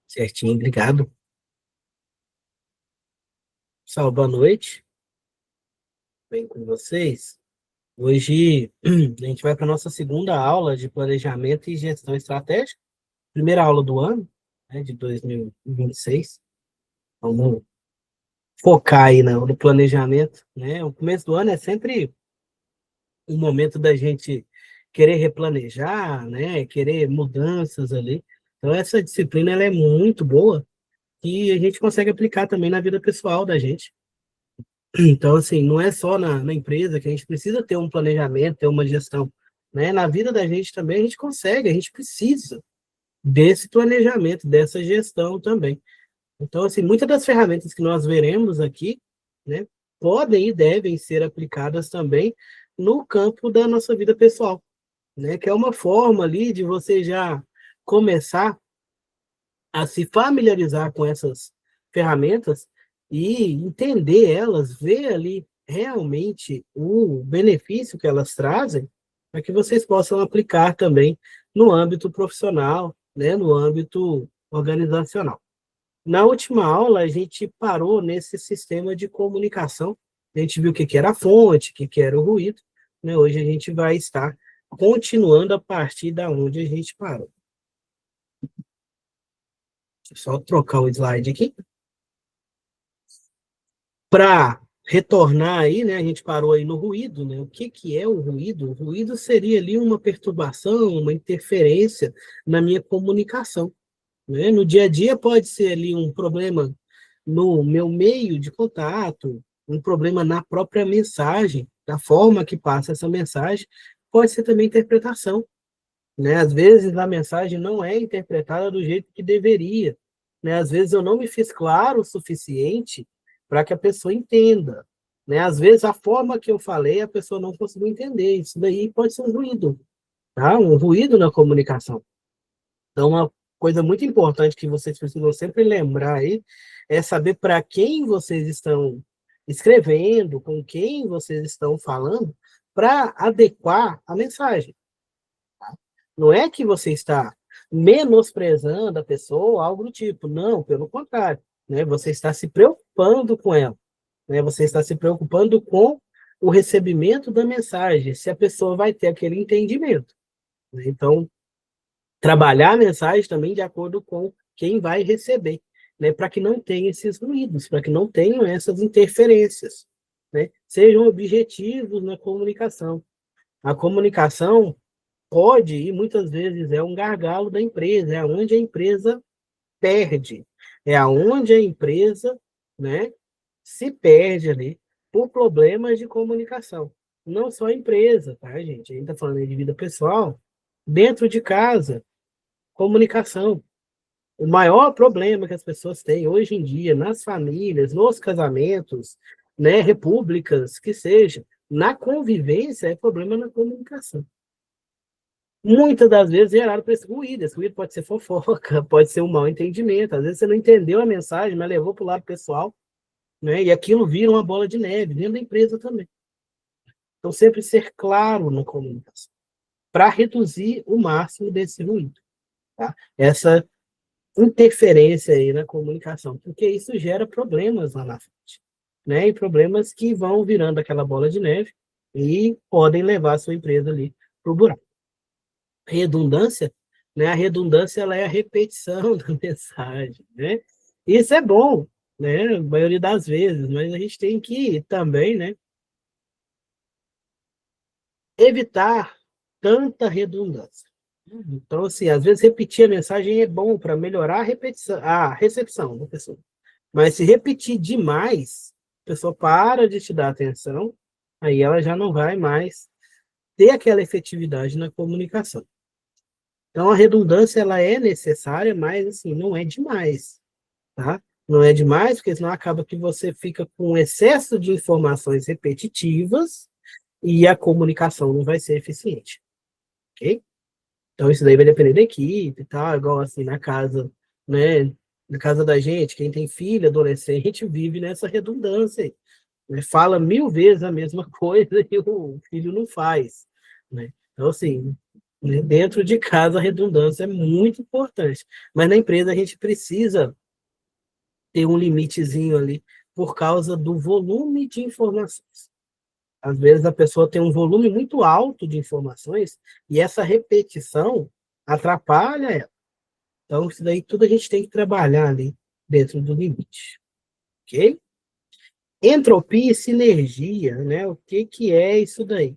Certinho, obrigado. Pessoal, boa noite. Bem com vocês? Hoje a gente vai para a nossa segunda aula de planejamento e gestão estratégica. Primeira aula do ano, né, de 2026. Vamos focar aí no planejamento, né? O começo do ano é sempre um momento da gente querer replanejar, né? Querer mudanças ali. Então essa disciplina ela é muito boa e a gente consegue aplicar também na vida pessoal da gente. Então, assim, não é só na empresa que a gente precisa ter um planejamento, ter uma gestão, né? Na vida da gente também a gente consegue, a gente precisa desse planejamento, dessa gestão também. Então, assim, muitas das ferramentas que nós veremos aqui, né, podem e devem ser aplicadas também no campo da nossa vida pessoal, né? Que é uma forma ali de você já começar a se familiarizar com essas ferramentas e entender elas, ver ali realmente o benefício que elas trazem, para que vocês possam aplicar também no âmbito profissional, né, no âmbito organizacional. Na última aula, a gente parou nesse sistema de comunicação, a gente viu o que que era a fonte, o que que era o ruído, né? Hoje a gente vai estar continuando a partir da onde a gente parou. Só trocar o slide aqui. Para retornar aí, né, a gente parou aí no ruído, né? O que que é o ruído? O ruído seria ali uma perturbação, uma interferência na minha comunicação, né? No dia a dia pode ser ali um problema no meu meio de contato, um problema na própria mensagem, da forma que passa essa mensagem, pode ser também interpretação, né? Às vezes a mensagem não é interpretada do jeito que deveria, né? Às vezes eu não me fiz claro o suficiente para que a pessoa entenda, né? Às vezes a forma que eu falei a pessoa não conseguiu entender. Isso daí pode ser um ruído, tá? Um ruído na comunicação. Então, uma coisa muito importante que vocês precisam sempre lembrar aí é saber para quem vocês estão escrevendo, com quem vocês estão falando, para adequar a mensagem. Não é que você está menosprezando a pessoa, algo do tipo. Não, pelo contrário, né? Você está se preocupando com ela, né? Você está se preocupando com o recebimento da mensagem, se a pessoa vai ter aquele entendimento, né? Então, trabalhar a mensagem também de acordo com quem vai receber, né? Para que não tenha esses ruídos, para que não tenham essas interferências, né? Sejam objetivos na comunicação. A comunicação pode, e muitas vezes é um gargalo da empresa, é onde a empresa perde, é aonde a empresa, né, se perde ali por problemas de comunicação. Não só a empresa, tá, gente? A gente está falando de vida pessoal, dentro de casa, comunicação. O maior problema que as pessoas têm hoje em dia nas famílias, nos casamentos, né, repúblicas, que seja, na convivência, é problema na comunicação. Muitas das vezes gerado por esse ruído. Esse ruído pode ser fofoca, pode ser um mal entendimento. Às vezes você não entendeu a mensagem, mas levou para o lado pessoal, né? E aquilo vira uma bola de neve dentro da empresa também. Então, sempre ser claro na comunicação, para reduzir o máximo desse ruído, tá? Essa interferência aí na comunicação, porque isso gera problemas lá na frente, né? E problemas que vão virando aquela bola de neve e podem levar a sua empresa ali para o buraco. Redundância, né? A redundância ela é a repetição da mensagem, né? Isso é bom, né? A maioria das vezes, mas a gente tem que também, né, evitar tanta redundância. Então, assim, às vezes repetir a mensagem é bom para melhorar a repetição, a recepção da pessoa. Mas se repetir demais, a pessoa para de te dar atenção, aí ela já não vai mais ter aquela efetividade na comunicação. Então, a redundância ela é necessária, mas assim, não é demais, tá? Não é demais, porque senão acaba que você fica com excesso de informações repetitivas e a comunicação não vai ser eficiente, ok? Então, isso daí vai depender da equipe, tá? Igual assim, na casa, né? Na casa da gente, quem tem filho, adolescente, vive nessa redundância aí, né? Fala 1000 vezes a mesma coisa e o filho não faz, né? Então, assim, né? Dentro de casa, a redundância é muito importante. Mas na empresa, a gente precisa ter um limitezinho ali por causa do volume de informações. Às vezes, a pessoa tem um volume muito alto de informações e essa repetição atrapalha ela. Então, isso daí tudo a gente tem que trabalhar ali dentro do limite. Ok? Entropia e sinergia, né? O que que é isso daí?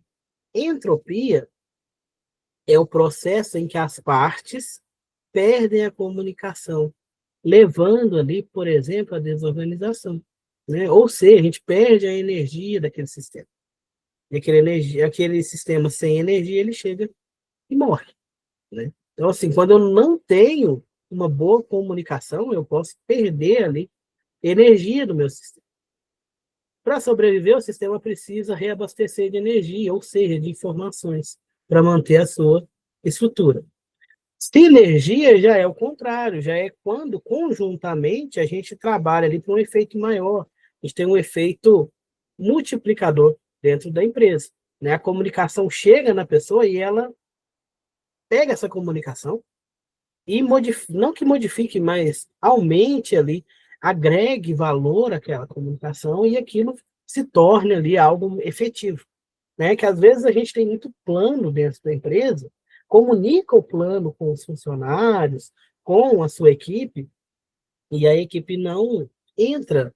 Entropia é o processo em que as partes perdem a comunicação, levando ali, por exemplo, a desorganização, né? Ou seja, a gente perde a energia daquele sistema. E aquele sistema sem energia, ele chega e morre, né? Então, assim, quando eu não tenho uma boa comunicação, eu posso perder ali energia do meu sistema. Para sobreviver, o sistema precisa reabastecer de energia, ou seja, de informações, para manter a sua estrutura. Sinergia já é o contrário, já é quando conjuntamente a gente trabalha ali para um efeito maior. A gente tem um efeito multiplicador dentro da empresa, né? A comunicação chega na pessoa e ela pega essa comunicação e não que modifique, mas aumente ali, agregue valor àquela comunicação e aquilo se torne ali algo efetivo, né? Que às vezes a gente tem muito plano dentro da empresa, comunica o plano com os funcionários, com a sua equipe, e a equipe não entra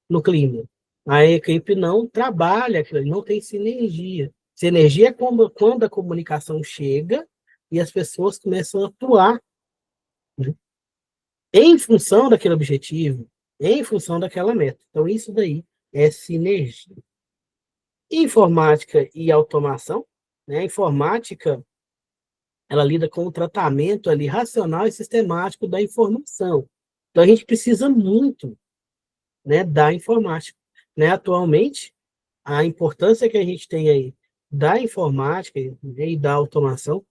no clima. A equipe não trabalha, não tem sinergia. Sinergia é quando a comunicação chega e as pessoas começam a atuar, né, em função daquele objetivo, em função daquela meta. Então, isso daí é sinergia. Informática e automação, né? A informática, ela lida com o tratamento ali racional e sistemático da informação. Então, a gente precisa muito, né, da informática, né? Atualmente, a importância que a gente tem aí da informática, né, e da automação,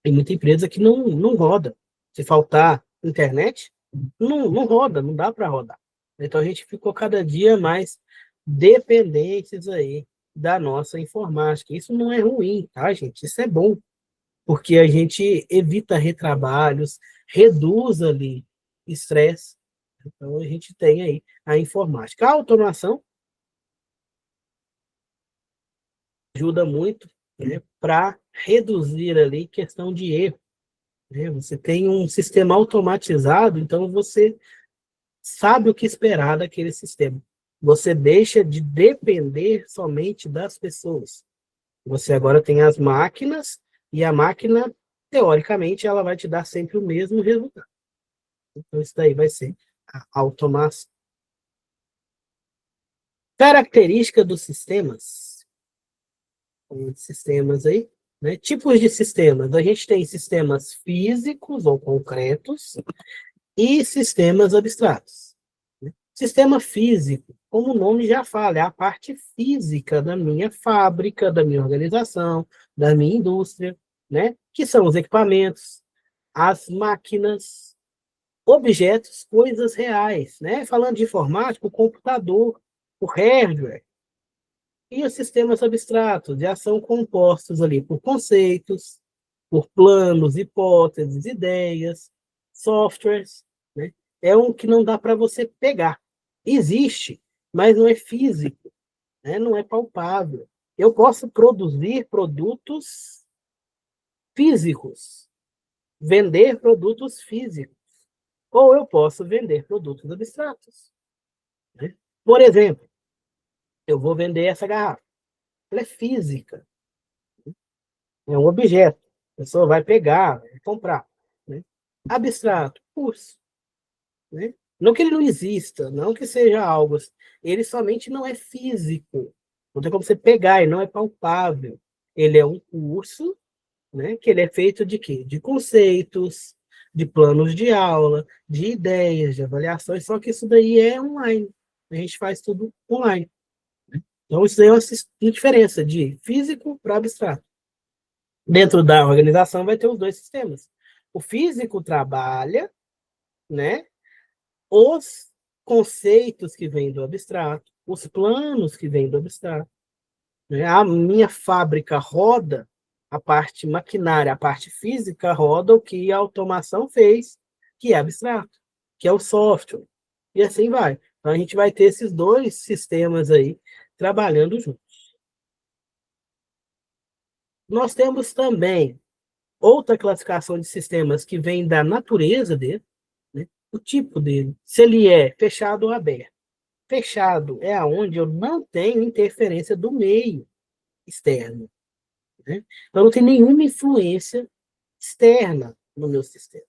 tem muita empresa que não roda. Se faltar internet, não roda, não dá para rodar. Então, a gente ficou cada dia mais dependentes aí da nossa informática. Isso não é ruim, tá, gente? Isso é bom, porque a gente evita retrabalhos, reduz ali estresse. Então, a gente tem aí a informática. A automação ajuda muito, né, para reduzir ali questão de erro, né? Você tem um sistema automatizado, então você sabe o que esperar daquele sistema. Você deixa de depender somente das pessoas. Você agora tem as máquinas e a máquina, teoricamente, ela vai te dar sempre o mesmo resultado. Então, isso daí vai ser a automação. Característica dos sistemas. Sistemas aí, né? Tipos de sistemas. A gente tem sistemas físicos ou concretos e sistemas abstratos. Sistema físico, como o nome já fala, é a parte física da minha fábrica, da minha organização, da minha indústria, né? Que são os equipamentos, as máquinas, objetos, coisas reais, né? Falando de informática, o computador, o hardware, e os sistemas abstratos, de ação compostos ali por conceitos, por planos, hipóteses, ideias, softwares, né? É um que não dá para você pegar. Existe, mas não é físico, né? Não é palpável. Eu posso produzir produtos físicos, vender produtos físicos, ou eu posso vender produtos abstratos, né? Por exemplo, eu vou vender essa garrafa. Ela é física, é um objeto. A pessoa vai pegar, vai comprar, né? Abstrato, curso, né? Não que ele não exista, não que seja algo, ele somente não é físico. Não tem como você pegar, ele não é palpável. Ele é um curso, né? Que ele é feito de quê? De conceitos, de planos de aula, de ideias, de avaliações, só que isso daí é online. A gente faz tudo online. Então, isso daí é uma diferença de físico para abstrato. Dentro da organização vai ter os dois sistemas. O físico trabalha, né, os conceitos que vêm do abstrato, os planos que vêm do abstrato, né? A minha fábrica roda A parte maquinária, a parte física roda o que a automação fez, que é abstrato, que é o software. E assim vai. Então, a gente vai ter esses dois sistemas aí trabalhando juntos. Nós temos também outra classificação de sistemas que vem da natureza dele, né? O tipo dele, se ele é fechado ou aberto. Fechado é aonde eu não tenho interferência do meio externo, né? Então, não tem nenhuma influência externa no meu sistema.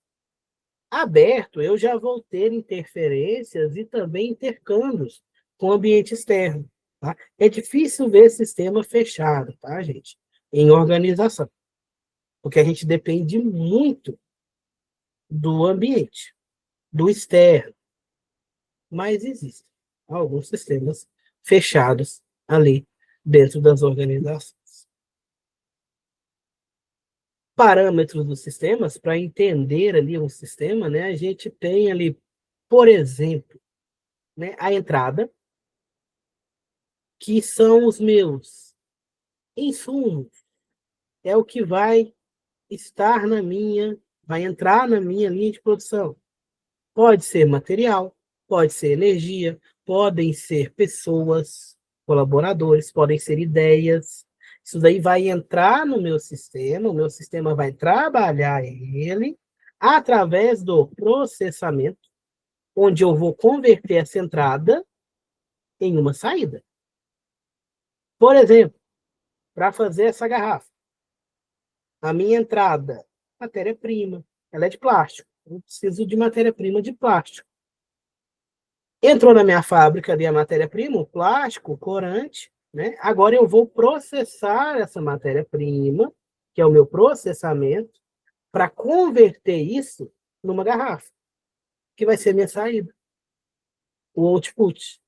Aberto, eu já vou ter interferências e também intercâmbios com o ambiente externo. Tá? É difícil ver sistema fechado, tá, gente? Em organização, porque a gente depende muito do ambiente, do externo, mas existem alguns sistemas fechados ali dentro das organizações. Parâmetros dos sistemas, para entender ali um sistema, né, a gente tem ali, por exemplo, né, a entrada, que são os meus insumos, é o que vai estar vai entrar na minha linha de produção. Pode ser material, pode ser energia, podem ser pessoas, colaboradores, podem ser ideias. Isso daí vai entrar no meu sistema, o meu sistema vai trabalhar ele através do processamento, onde eu vou converter essa entrada em uma saída. Por exemplo, para fazer essa garrafa, a minha entrada, matéria-prima, ela é de plástico. Eu preciso de matéria-prima de plástico. Entrou na minha fábrica ali a matéria-prima, o plástico, o corante, né? Agora eu vou processar essa matéria-prima, que é o meu processamento, para converter isso numa garrafa, que vai ser minha saída. O output.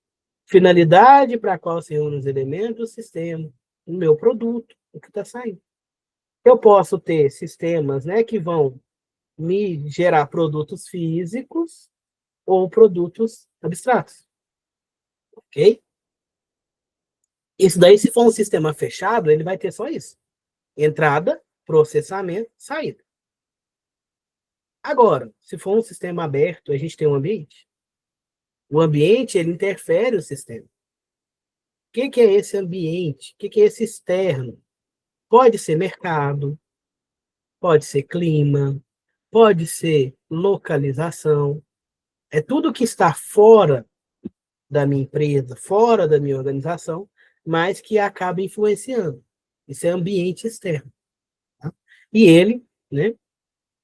Finalidade para a qual se reúnem os elementos do sistema, o meu produto, o que está saindo. Eu posso ter sistemas, né, que vão me gerar produtos físicos ou produtos abstratos. Ok? Isso daí, se for um sistema fechado, ele vai ter só isso. Entrada, processamento, saída. Agora, se for um sistema aberto, a gente tem um ambiente. O ambiente, ele interfere o sistema. O que é esse ambiente? O que é esse externo? Pode ser mercado, pode ser clima, pode ser localização. É tudo que está fora da minha empresa, fora da minha organização, mas que acaba influenciando. Isso é ambiente externo. Tá? E ele, né,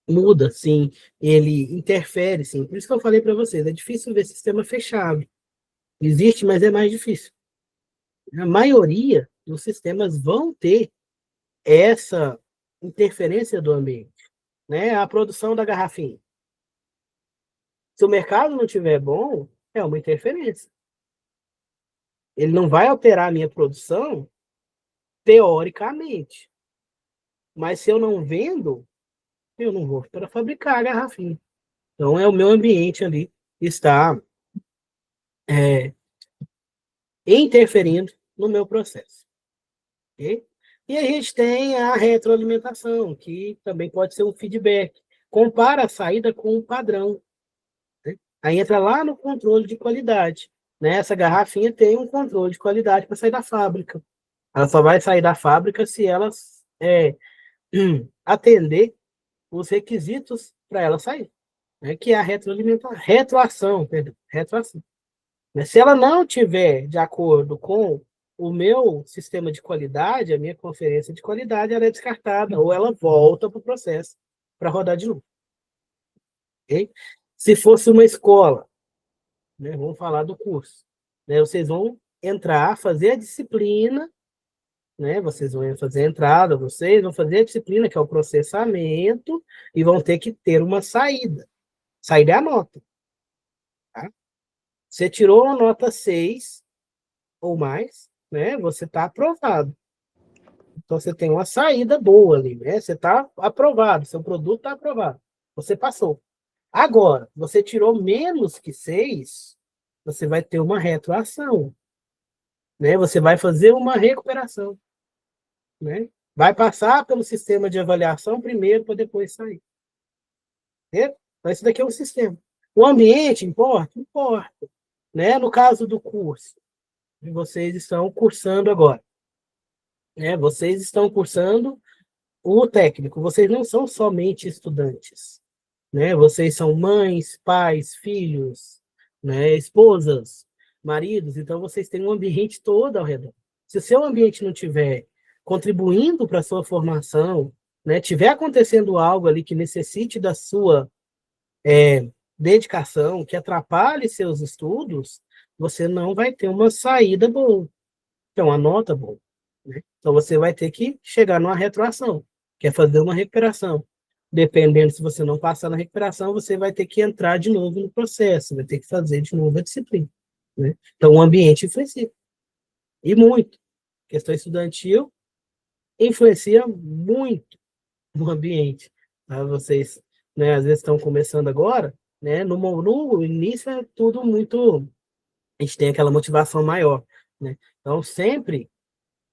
muda, sim, ele interfere, sim. Por isso que eu falei para vocês, é difícil ver sistema fechado. Existe, mas é mais difícil. A maioria dos sistemas vão ter essa interferência do ambiente, né? A produção da garrafinha. Se o mercado não estiver bom, é uma interferência. Ele não vai alterar a minha produção teoricamente. Mas se eu não vendo, eu não vou para fabricar a garrafinha. Então, é o meu ambiente ali que está interferindo no meu processo. Okay? E a gente tem a retroalimentação, que também pode ser um feedback. Compara a saída com o padrão. Né? Aí entra lá no controle de qualidade. Né? Essa garrafinha tem um controle de qualidade para sair da fábrica. Ela só vai sair da fábrica se ela atender os requisitos para ela sair. Né? Que é a retroação, perdão, retroação. Se ela não tiver de acordo com o meu sistema de qualidade, a minha conferência de qualidade, ela é descartada, ou ela volta para o processo para rodar de novo. Okay? Se fosse uma escola, né, vamos falar do curso, né, vocês vão entrar, fazer a disciplina, né, vocês vão fazer a entrada, vocês vão fazer a disciplina, que é o processamento, e vão ter que ter uma saída. Saída é a nota. Tá? Você tirou a nota 6 ou mais, né? Você está aprovado. Então, você tem uma saída boa ali, né? Você está aprovado, seu produto está aprovado. Você passou. Agora, você tirou menos que 6, você vai ter uma retroação, né? Você vai fazer uma recuperação, né? Vai passar pelo sistema de avaliação primeiro para depois sair. Entendeu? Então, esse daqui é um sistema. O ambiente importa? Importa. Né? No caso do curso, que vocês estão cursando agora. Né? Vocês estão cursando o técnico. Vocês não são somente estudantes. Né? Vocês são mães, pais, filhos, né? Esposas, maridos. Então, vocês têm um ambiente todo ao redor. Se o seu ambiente não estiver contribuindo para a sua formação, né? Tiver acontecendo algo ali que necessite da sua dedicação, que atrapalhe seus estudos, você não vai ter uma saída boa, então uma nota boa. Né? Então você vai ter que chegar numa retroação, que é fazer uma recuperação. Dependendo se você não passar na recuperação, você vai ter que entrar de novo no processo, vai ter que fazer de novo a disciplina. Né? Então o ambiente influencia. E muito. A questão estudantil influencia muito no ambiente. Tá? Vocês, né, às vezes estão começando agora, né, no início é tudo muito, a gente tem aquela motivação maior, né? Então sempre,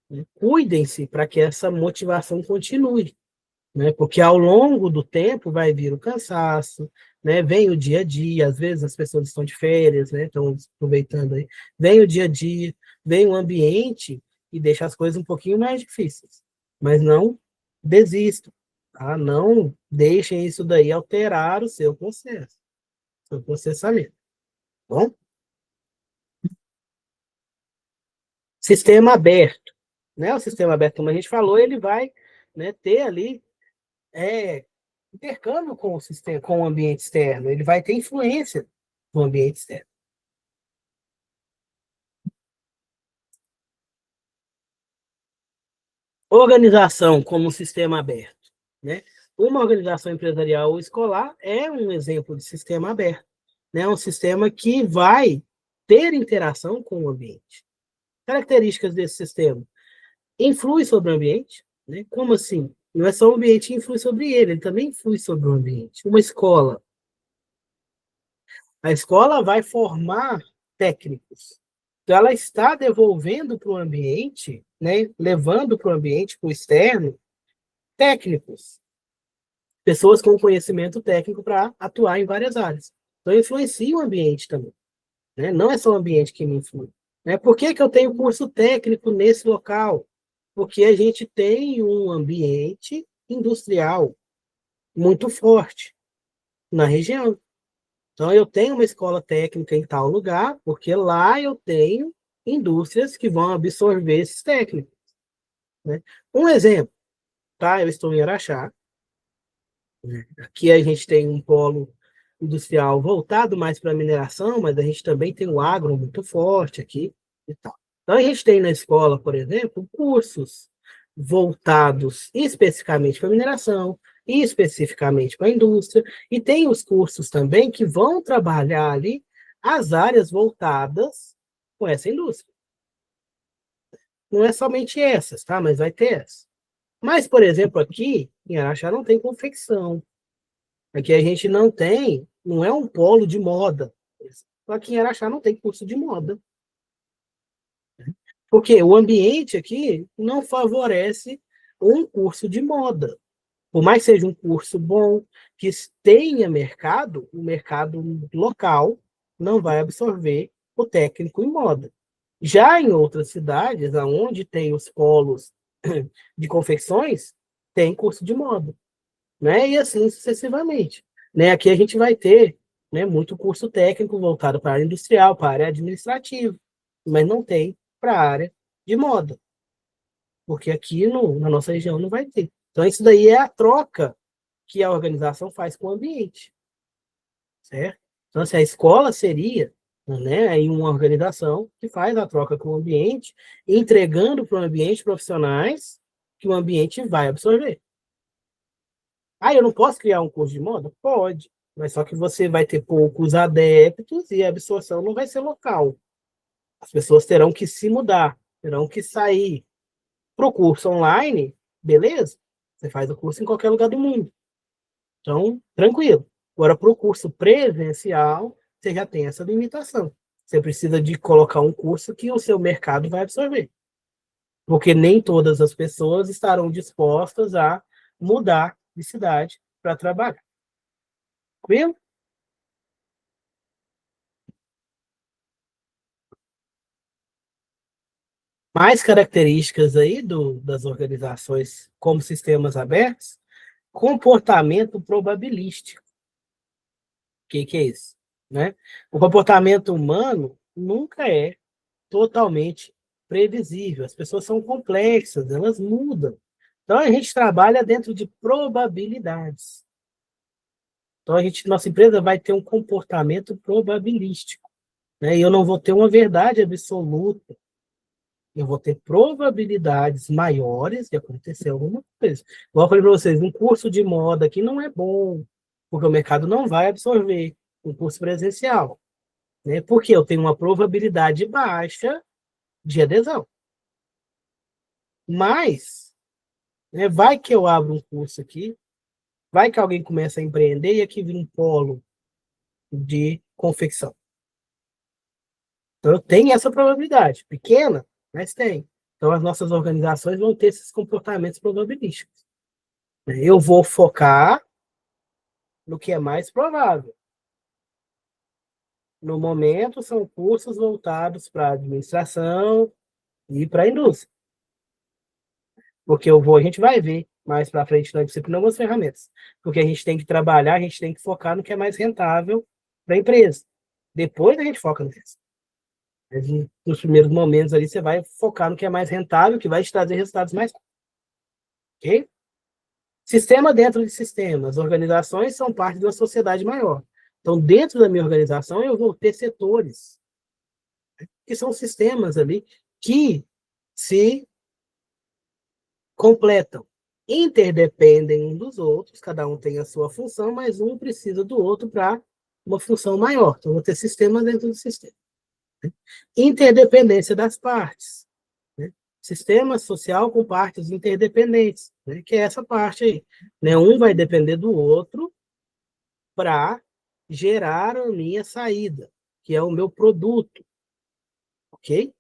né, cuidem-se para que essa motivação continue, né? Porque ao longo do tempo vai vir o cansaço, né? Vem o dia a dia, às vezes as pessoas estão de férias, né? Estão aproveitando aí, vem o dia a dia, vem o ambiente e deixa as coisas um pouquinho mais difíceis, mas não desistam. Tá? Não deixem isso daí alterar o seu processo, seu processamento. Tá bom? Sistema aberto. Né? O sistema aberto, como a gente falou, ele vai, né, ter ali intercâmbio com o sistema, com o ambiente externo. Ele vai ter influência no ambiente externo. Organização como sistema aberto. Né? Uma organização empresarial ou escolar é um exemplo de sistema aberto. Né? Um sistema que vai ter interação com o ambiente. Características desse sistema. Influi sobre o ambiente. Né? Como assim? Não é só o ambiente que influi sobre ele também influi sobre o ambiente. Uma escola. A escola vai formar técnicos. Então, ela está devolvendo para o ambiente, né? Levando para o ambiente, para o externo, técnicos. Pessoas com conhecimento técnico para atuar em várias áreas. Então, influencia o ambiente também. Né? Não é só o ambiente que me influi. Né? Por que eu tenho curso técnico nesse local? Porque a gente tem um ambiente industrial muito forte na região. Então, eu tenho uma escola técnica em tal lugar, porque lá eu tenho indústrias que vão absorver esses técnicos. Né? Um exemplo, tá? Eu estou em Araxá. Né? Aqui a gente tem um polo industrial voltado mais para a mineração, mas a gente também tem o agro muito forte aqui e tal. Então, a gente tem na escola, por exemplo, cursos voltados especificamente para a mineração, e especificamente para a indústria, e tem os cursos também que vão trabalhar ali as áreas voltadas com essa indústria. Não é somente essas, tá? Mas vai ter essas. Mas, por exemplo, aqui em Araxá não tem confecção. Aqui a gente não tem, não é um polo de moda. Aqui em Araxá não tem curso de moda. Porque o ambiente aqui não favorece um curso de moda. Por mais que seja um curso bom, que tenha mercado, o mercado local não vai absorver o técnico em moda. Já em outras cidades, onde tem os polos de confecções, tem curso de moda. Né? E assim sucessivamente. Né? Aqui a gente vai ter, né, muito curso técnico voltado para a área industrial, para a área administrativa, mas não tem para a área de moda, porque aqui na nossa região não vai ter. Então, isso daí é a troca que a organização faz com o ambiente, certo? Então, assim, a escola seria, né, aí uma organização que faz a troca com o ambiente, entregando para o ambiente profissionais que o ambiente vai absorver. Ah, eu não posso criar um curso de moda? Pode, mas só que você vai ter poucos adeptos e a absorção não vai ser local. As pessoas terão que se mudar, terão que sair. Para o curso online, beleza? Você faz o curso em qualquer lugar do mundo. Então, tranquilo. Agora, para o curso presencial, você já tem essa limitação. Você precisa de colocar um curso que o seu mercado vai absorver. porque nem todas as pessoas estarão dispostas a mudar de cidade para trabalhar. Viu? Mais características aí das organizações como sistemas abertos, comportamento probabilístico. O que é isso? Né? O comportamento humano nunca é totalmente previsível. As pessoas são complexas, elas mudam. Então, a gente trabalha dentro de probabilidades. Então, nossa empresa vai ter um comportamento probabilístico. Né? E eu não vou ter uma verdade absoluta. Eu vou ter probabilidades maiores de acontecer alguma coisa. Igual eu falei para vocês, um curso de moda aqui não é bom, porque o mercado não vai absorver um curso presencial. Né? Porque eu tenho uma probabilidade baixa de adesão. Mas, né, vai que eu abro um curso aqui, vai que alguém começa a empreender e aqui vira um polo de confecção. Então, eu tenho essa probabilidade, pequena, mas tem. Então, as nossas organizações vão ter esses comportamentos probabilísticos. Eu vou focar no que é mais provável. No momento, são cursos voltados para a administração e para a indústria. Porque a gente vai ver mais para frente na disciplina algumas ferramentas. Porque a gente tem que trabalhar, a gente tem que focar no que é mais rentável para a empresa. Depois a gente foca no resto. Mas nos primeiros momentos ali, você vai focar no que é mais rentável, que vai te trazer resultados mais rápidos. Ok? Sistema dentro de sistemas. Organizações são parte de uma sociedade maior. Então, dentro da minha organização, eu vou ter setores, que são sistemas ali, que se completam, interdependem um dos outros, cada um tem a sua função, mas um precisa do outro para uma função maior. Então, eu vou ter sistemas dentro do sistema. Interdependência das partes. Né? Sistema social com partes interdependentes, né? Que é essa parte aí. Né? Um vai depender do outro para gerar a minha saída, que é o meu produto. Ok?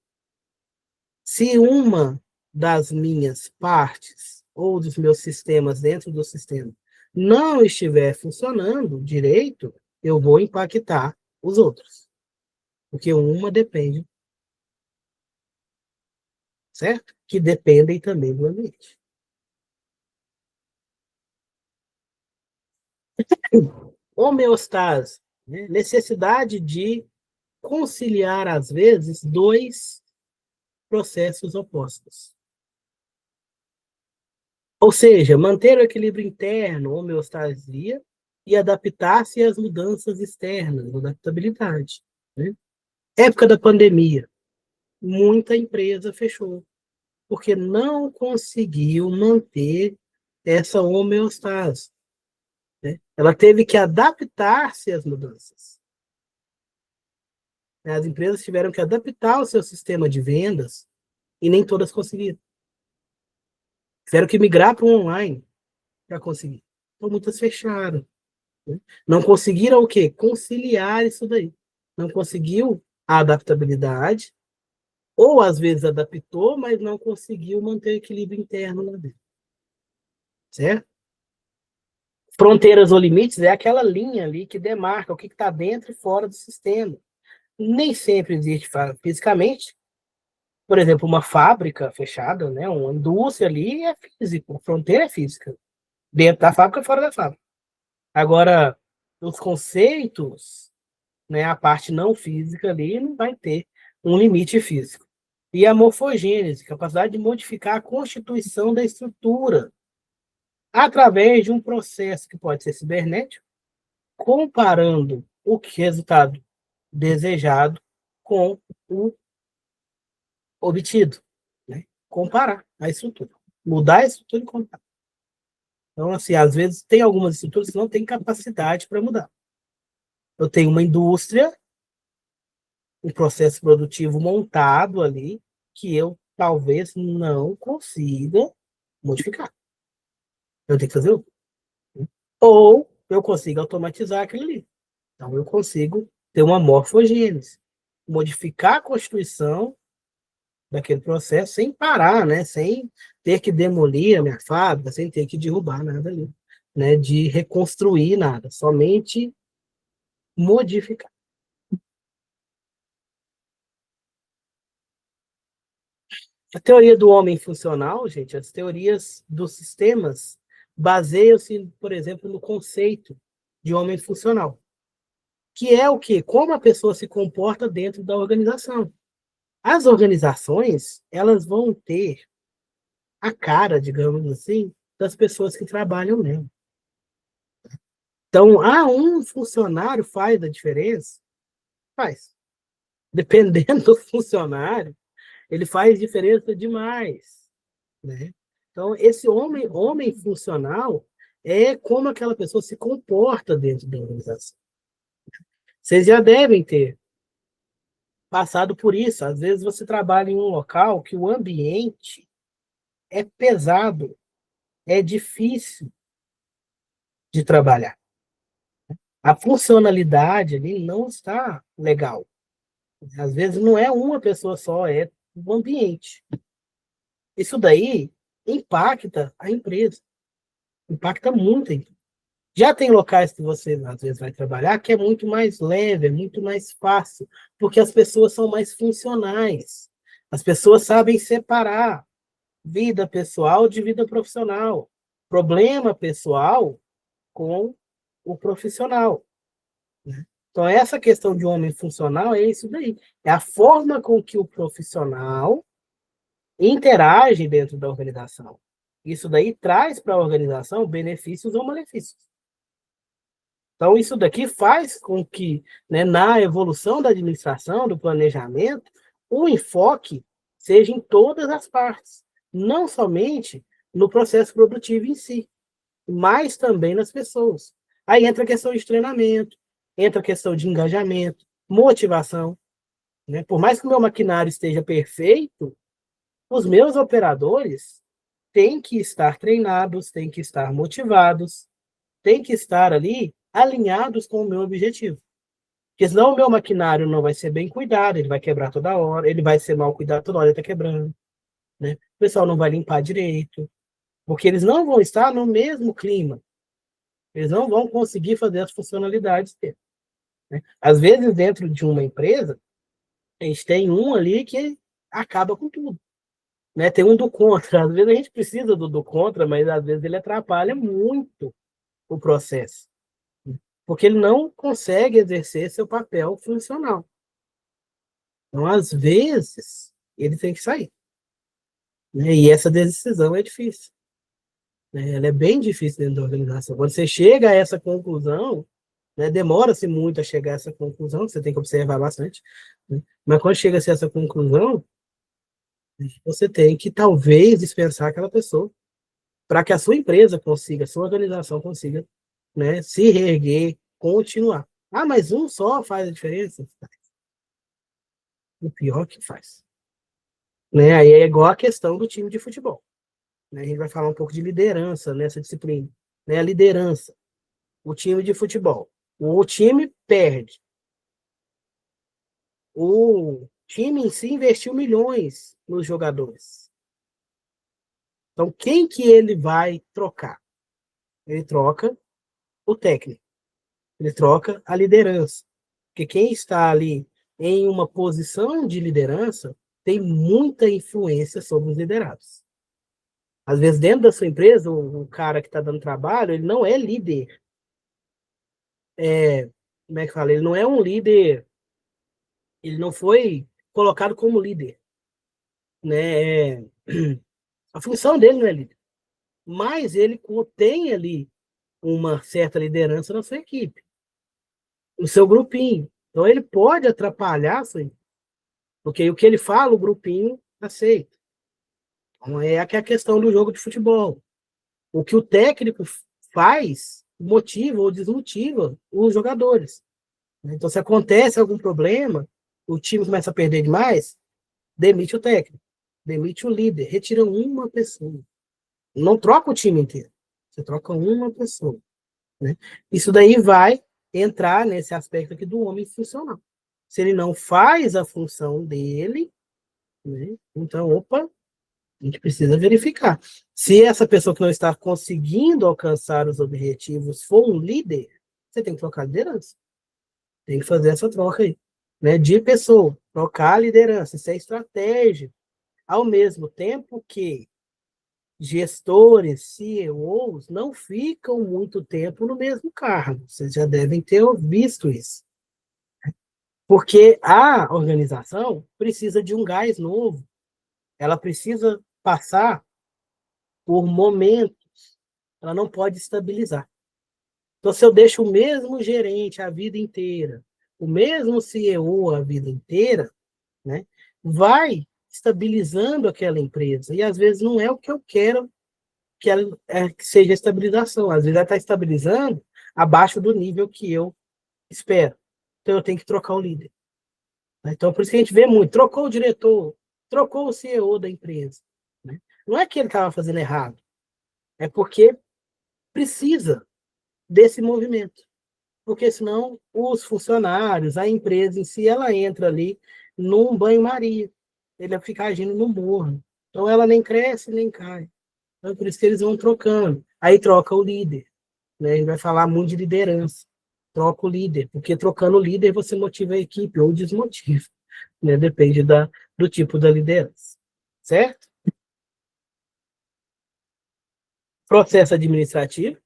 Se uma das minhas partes ou dos meus sistemas dentro do sistema não estiver funcionando direito, eu vou impactar os outros. Porque uma depende, certo? Que dependem também do ambiente. Homeostase, né? Necessidade de conciliar, às vezes, dois processos opostos. Ou seja, manter o equilíbrio interno, homeostasia, e adaptar-se às mudanças externas, adaptabilidade. Né? Época da pandemia, muita empresa fechou, porque não conseguiu manter essa homeostase. Né? Ela teve que adaptar-se às mudanças. As empresas tiveram que adaptar o seu sistema de vendas e nem todas conseguiram. Tiveram que migrar para o online para conseguir. Então, muitas fecharam. Né? Não conseguiram o quê? Conciliar isso daí. Não conseguiu a adaptabilidade, ou às vezes adaptou, mas não conseguiu manter o equilíbrio interno lá dentro. Certo? Fronteiras ou limites é aquela linha ali que demarca o que está dentro e fora do sistema. Nem sempre existe fisicamente. Por exemplo, uma fábrica fechada, né? Uma indústria ali é físico, a fronteira é física. Dentro da fábrica e fora da fábrica. Agora, os conceitos, né, a parte não física ali não vai ter um limite físico. E a morfogênese, capacidade de modificar a constituição da estrutura através de um processo que pode ser cibernético, comparando o resultado desejado com o obtido. Né? Comparar a estrutura. Mudar a estrutura e comparar. Então, assim, às vezes tem algumas estruturas que não têm capacidade para mudar. Eu tenho uma indústria, um processo produtivo montado ali, que eu talvez não consiga modificar. Eu tenho que fazer outro. Ou eu consigo automatizar aquilo ali. Então, eu consigo ter uma morfogênese, modificar a constituição daquele processo sem parar, né? Sem ter que demolir a minha fábrica, sem ter que derrubar nada ali, né? De reconstruir nada, somente modificar. A teoria do homem funcional, gente, as teorias dos sistemas baseiam-se, por exemplo, no conceito de homem funcional, que é o quê? Como a pessoa se comporta dentro da organização. As organizações, elas vão ter a cara, digamos assim, das pessoas que trabalham nela. Então, um funcionário faz a diferença? Faz. Dependendo do funcionário, ele faz diferença demais, né? Então, esse homem funcional é como aquela pessoa se comporta dentro da organização. Vocês já devem ter passado por isso. Às vezes você trabalha em um local que o ambiente é pesado, é difícil de trabalhar. A funcionalidade ali não está legal. Às vezes não é uma pessoa só, é o ambiente. Isso daí impacta a empresa, impacta muito a empresa. Já tem locais que você, às vezes, vai trabalhar que é muito mais leve, é muito mais fácil, porque as pessoas são mais funcionais. As pessoas sabem separar vida pessoal de vida profissional, problema pessoal com o profissional. Então, essa questão de homem funcional é isso daí. É a forma com que o profissional interage dentro da organização. Isso daí traz para a organização benefícios ou malefícios. Então, isso daqui faz com que, né, na evolução da administração, do planejamento, o enfoque seja em todas as partes, não somente no processo produtivo em si, mas também nas pessoas. Aí entra a questão de treinamento, entra a questão de engajamento, motivação, né? Por mais que o meu maquinário esteja perfeito, os meus operadores têm que estar treinados, têm que estar motivados, têm que estar ali alinhados com o meu objetivo. Porque senão o meu maquinário não vai ser bem cuidado, ele vai quebrar toda hora, ele vai ser mal cuidado toda hora, ele está quebrando. Né? O pessoal não vai limpar direito, porque eles não vão estar no mesmo clima. Eles não vão conseguir fazer as funcionalidades dele. Né? Às vezes, dentro de uma empresa, a gente tem um ali que acaba com tudo. Né? Tem um do contra. Às vezes a gente precisa do contra, mas às vezes ele atrapalha muito o processo. Porque ele não consegue exercer seu papel funcional. Então, às vezes, ele tem que sair. Né? E essa decisão é difícil. Né? Ela é bem difícil dentro da organização. Quando você chega a essa conclusão, né, demora-se muito a chegar a essa conclusão, você tem que observar bastante. Né? Mas quando chega-se a essa conclusão, você tem que talvez dispensar aquela pessoa para que a sua empresa consiga, a sua organização consiga, né, se reerguer, continuar. Ah, mas um só faz a diferença? O pior que faz. Né? Aí é igual a questão do time de futebol. Né? A gente vai falar um pouco de liderança nessa disciplina. Né? A liderança. O time de futebol. O time perde. O time em si investiu milhões nos jogadores. Então, quem que ele vai trocar? Ele troca o técnico. Ele troca a liderança. Porque quem está ali em uma posição de liderança tem muita influência sobre os liderados. Às vezes, dentro da sua empresa, o cara que está dando trabalho, ele não é líder. Como é que fala? Ele não é um líder, ele não foi colocado como líder. Né? A função dele não é líder. Mas ele tem ali uma certa liderança na sua equipe, no seu grupinho. Então, ele pode atrapalhar a sua equipe. Porque o que ele fala, o grupinho aceita. Então, é a questão do jogo de futebol. O que o técnico faz motiva ou desmotiva os jogadores. Então, se acontece algum problema, o time começa a perder demais, demite o técnico, demite o líder, retira uma pessoa. Não troca o time inteiro, você troca uma pessoa. Né? Isso daí vai entrar nesse aspecto aqui do homem funcional. Se ele não faz a função dele, né? Então, opa, a gente precisa verificar. Se essa pessoa que não está conseguindo alcançar os objetivos for um líder, você tem que trocar a liderança. Tem que fazer essa troca aí, né? De pessoa, trocar a liderança, isso é estratégia. Ao mesmo tempo que gestores, CEOs, não ficam muito tempo no mesmo cargo. Vocês já devem ter visto isso. Porque a organização precisa de um gás novo. Ela precisa passar por momentos. Ela não pode estabilizar. Então, se eu deixo o mesmo gerente a vida inteira, o mesmo CEO a vida inteira, né, vai estabilizando aquela empresa. E às vezes não é o que eu quero que ela que seja estabilização. Às vezes ela está estabilizando abaixo do nível que eu espero. Então eu tenho que trocar o líder. Então por isso que a gente vê muito, trocou o diretor, trocou o CEO da empresa. Né? Não é que ele estava fazendo errado, é porque precisa desse movimento. Porque senão os funcionários, a empresa em si, ela entra ali num banho-maria. Ele vai ficar agindo no morno. Então ela nem cresce, nem cai. Então, é por isso que eles vão trocando. Aí troca o líder. Né? A gente vai falar muito de liderança. Troca o líder, porque trocando o líder você motiva a equipe ou desmotiva. Né? Depende do tipo da liderança. Certo? Processo administrativo.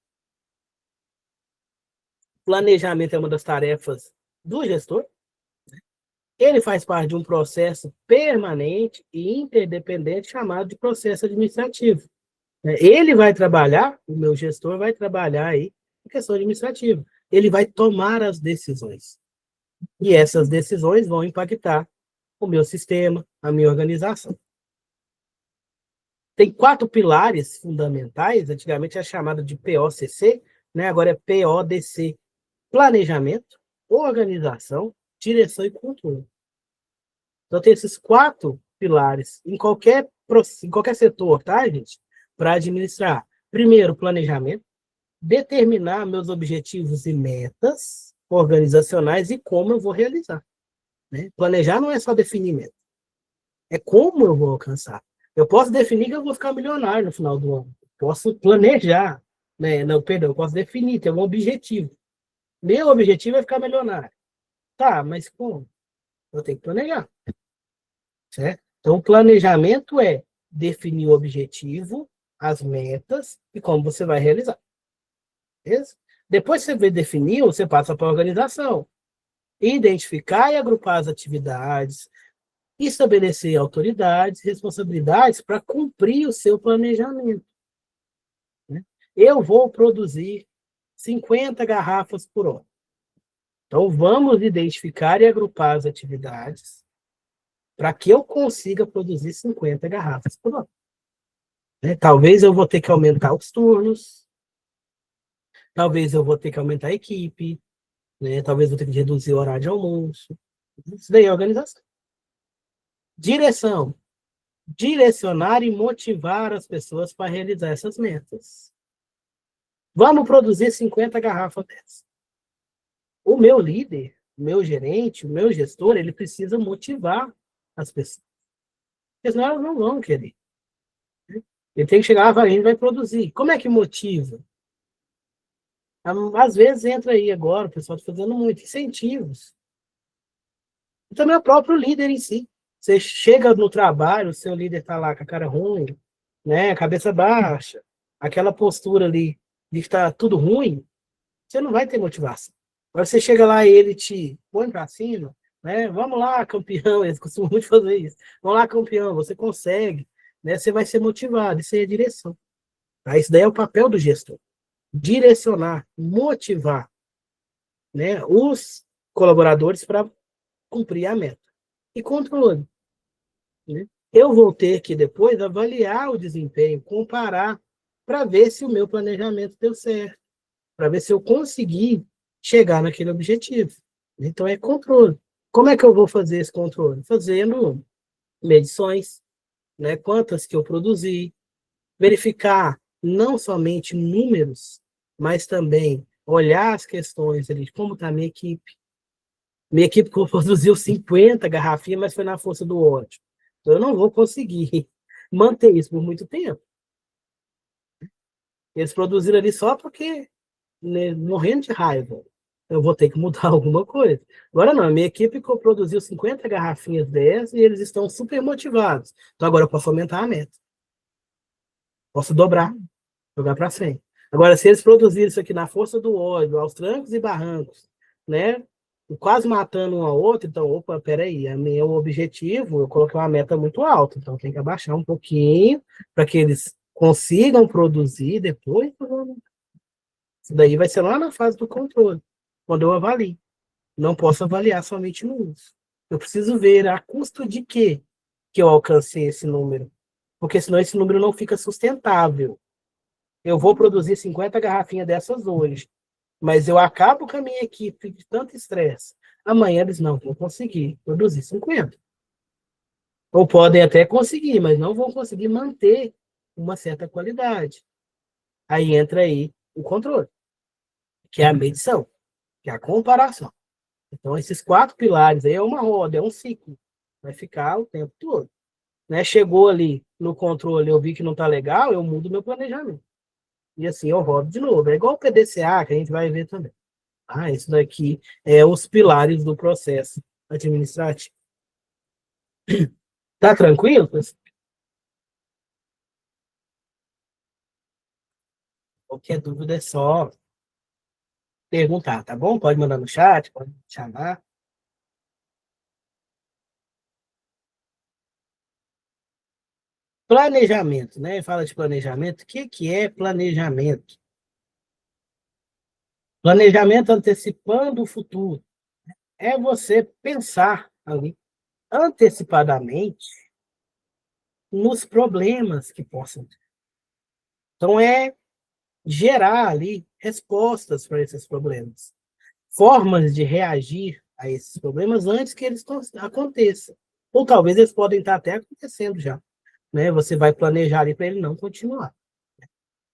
Planejamento é uma das tarefas do gestor. Ele faz parte de um processo permanente e interdependente chamado de processo administrativo. Ele vai trabalhar, o meu gestor vai trabalhar aí em questão administrativa. Ele vai tomar as decisões. E essas decisões vão impactar o meu sistema, a minha organização. Tem 4 pilares fundamentais, antigamente é chamado de POCC, né? Agora é PODC. Planejamento, organização, direção e controle. Então, tem esses 4 pilares em qualquer setor, tá, gente? Para administrar. Primeiro, planejamento, determinar meus objetivos e metas organizacionais e como eu vou realizar. Né? Planejar não é só definir meta, é como eu vou alcançar. Eu posso definir que eu vou ficar milionário no final do ano. Posso planejar. Né? Não, perdão, eu posso definir, ter um objetivo. Meu objetivo é ficar milionário. Tá, mas como? Eu tenho que planejar. Certo? Então, o planejamento é definir o objetivo, as metas e como você vai realizar. Beleza? Depois que você definiu, você passa para a organização. Identificar e agrupar as atividades, estabelecer autoridades, responsabilidades para cumprir o seu planejamento. Né? Eu vou produzir 50 garrafas por hora. Então, vamos identificar e agrupar as atividades para que eu consiga produzir 50 garrafas por hora. Né? Talvez eu vou ter que aumentar os turnos, talvez eu vou ter que aumentar a equipe, né? Talvez eu vou ter que reduzir o horário de almoço. Isso daí é organização. Direção. Direcionar e motivar as pessoas para realizar essas metas. Vamos produzir 50 garrafas dessas. O meu líder, o meu gerente, o meu gestor, ele precisa motivar as pessoas. Porque senão elas não vão querer. Ele tem que chegar e a gente vai produzir. Como é que motiva? Às vezes entra aí agora, o pessoal está fazendo muito, incentivos. E também o próprio líder em si. Você chega no trabalho, o seu líder está lá com a cara ruim, né, cabeça baixa, aquela postura ali de que está tudo ruim, você não vai ter motivação. Agora você chega lá e ele te põe para cima, né, vamos lá, campeão, eles costumam muito fazer isso. Vamos lá, campeão, você consegue, né, você vai ser motivado, isso aí é direção. Tá? Isso daí é o papel do gestor. Direcionar, motivar, né, os colaboradores para cumprir a meta. E controle. Né? Eu vou ter que depois avaliar o desempenho, comparar, para ver se o meu planejamento deu certo, para ver se eu consegui chegar naquele objetivo. Então, é controle. Como é que eu vou fazer esse controle? Fazendo medições, né? Quantas que eu produzi, verificar não somente números, mas também olhar as questões ali, de como está a minha equipe. Minha equipe produziu 50 garrafinhas, mas foi na força do ódio. Então, eu não vou conseguir manter isso por muito tempo. Eles produziram ali só porque, né, morrendo de raiva. Eu vou ter que mudar alguma coisa. Agora não, a minha equipe produziu 50 garrafinhas dessas e eles estão super motivados. Então agora eu posso aumentar a meta. Posso dobrar, jogar para 100. Agora, se eles produzirem isso aqui na força do ódio, aos trancos e barrancos, né? Quase matando um ao outro, então, opa, peraí, meu objetivo, eu coloquei uma meta muito alta, então tem que abaixar um pouquinho para que eles consigam produzir depois. Isso daí vai ser lá na fase do controle, quando eu avalio. Não posso avaliar somente no uso. Eu preciso ver a custo de quê que eu alcancei esse número, porque senão esse número não fica sustentável. Eu vou produzir 50 garrafinhas dessas hoje, mas eu acabo com a minha equipe de tanto estresse. Amanhã eles não vão conseguir produzir 50. Ou podem até conseguir, mas não vão conseguir manter uma certa qualidade. Aí entra aí o controle, que é a medição, que é a comparação. Então, esses 4 pilares aí é uma roda, é um ciclo. Vai ficar o tempo todo. Né? Chegou ali no controle, eu vi que não está legal, eu mudo meu planejamento. E assim eu rodo de novo. É igual o PDCA, que a gente vai ver também. Ah, isso daqui é os pilares do processo administrativo. Tá tranquilo? Qualquer dúvida é só perguntar, tá bom? Pode mandar no chat, pode chamar. Planejamento, né? Fala de planejamento. O que que é planejamento? Planejamento antecipando o futuro. É você pensar ali antecipadamente nos problemas que possam ter. Então, é gerar ali respostas para esses problemas, formas de reagir a esses problemas antes que eles aconteçam. Ou talvez eles podem estar até acontecendo já. Né? Você vai planejar ali para ele não continuar.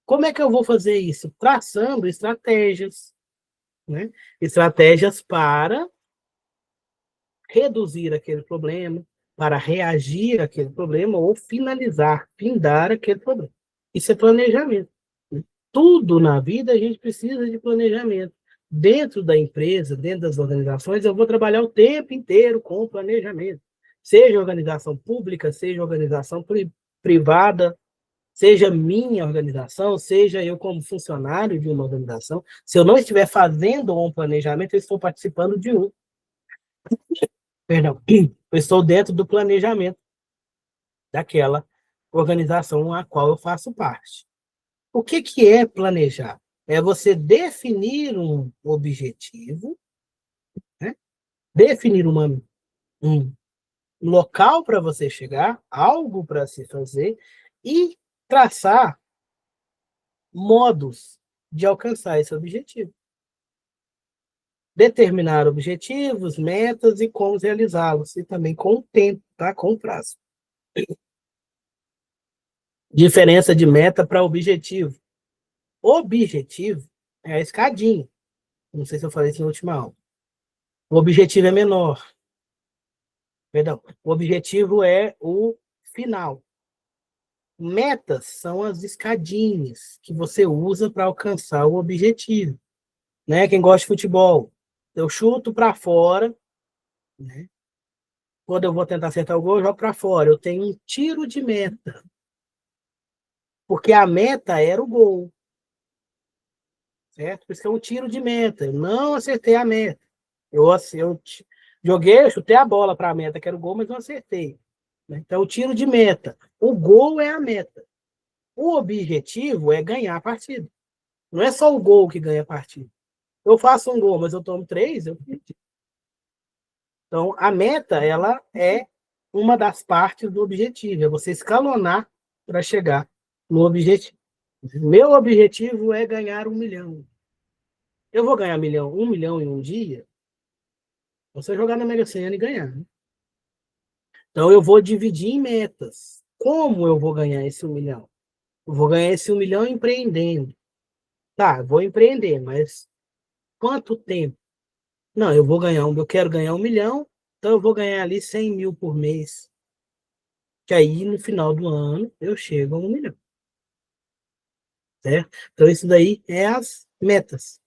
Como é que eu vou fazer isso? Traçando estratégias, né? Estratégias para reduzir aquele problema, para reagir àquele problema ou finalizar, findar aquele problema. Isso é planejamento. Tudo na vida a gente precisa de planejamento. Dentro da empresa, dentro das organizações, eu vou trabalhar o tempo inteiro com planejamento. Seja organização pública, seja organização privada, seja minha organização, seja eu como funcionário de uma organização. Se eu não estiver fazendo um planejamento, eu estou participando de um. Perdão, eu estou dentro do planejamento daquela organização a qual eu faço parte. O que que é planejar? É você definir um objetivo, né? Definir um local para você chegar, algo para se fazer e traçar modos de alcançar esse objetivo. Determinar objetivos, metas e como realizá-los, e também com o tempo, tá? Com o prazo. Diferença de meta para objetivo. Objetivo é a escadinha. Não sei se eu falei isso na última aula. O objetivo é menor. Perdão. O objetivo é o final. Metas são as escadinhas que você usa para alcançar o objetivo. Né? Quem gosta de futebol, eu chuto para fora, né? Quando eu vou tentar acertar o gol, eu jogo para fora. Eu tenho um tiro de meta. Porque a meta era o gol. Certo? Por isso que é um tiro de meta. Eu não acertei a meta. Eu joguei, eu chutei a bola para a meta, que era o gol, mas não acertei. Então, o tiro de meta. O gol é a meta. O objetivo é ganhar a partida. Não é só o gol que ganha a partida. Eu faço um gol, mas eu tomo 3, eu perdi. Então, a meta, ela é uma das partes do objetivo. É você escalonar para chegar no objetivo. Meu objetivo é ganhar 1 milhão. Eu vou ganhar 1 milhão em um dia? Você jogar na Mega Sena e ganhar. Né? Então, eu vou dividir em metas. Como eu vou ganhar esse 1 milhão? Eu vou ganhar esse 1 milhão empreendendo. Tá, vou empreender, mas quanto tempo? Não, eu quero ganhar 1 milhão, então eu vou ganhar ali 100 mil por mês. Que aí, no final do ano, eu chego a 1 milhão. Certo? Então, isso daí é as metas.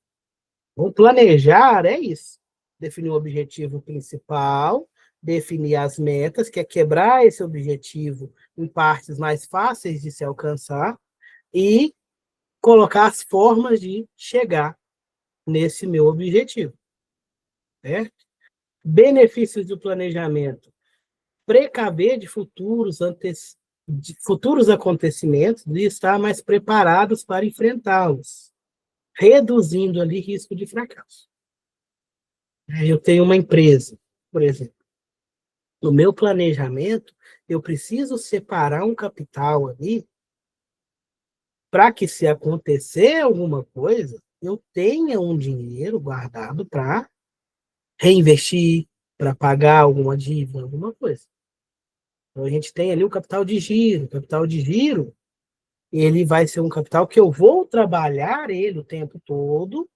O planejar é isso. Definir o objetivo principal, definir as metas, que é quebrar esse objetivo em partes mais fáceis de se alcançar e colocar as formas de chegar nesse meu objetivo. Certo? Benefícios do planejamento: precaver de futuros acontecimentos e estar mais preparados para enfrentá-los, reduzindo ali risco de fracasso. Eu tenho uma empresa, por exemplo. No meu planejamento, eu preciso separar um capital ali para que, se acontecer alguma coisa, eu tenha um dinheiro guardado para reinvestir, para pagar alguma dívida, alguma coisa. Então, a gente tem ali o capital de giro. O capital de giro, ele vai ser um capital que eu vou trabalhar ele o tempo todo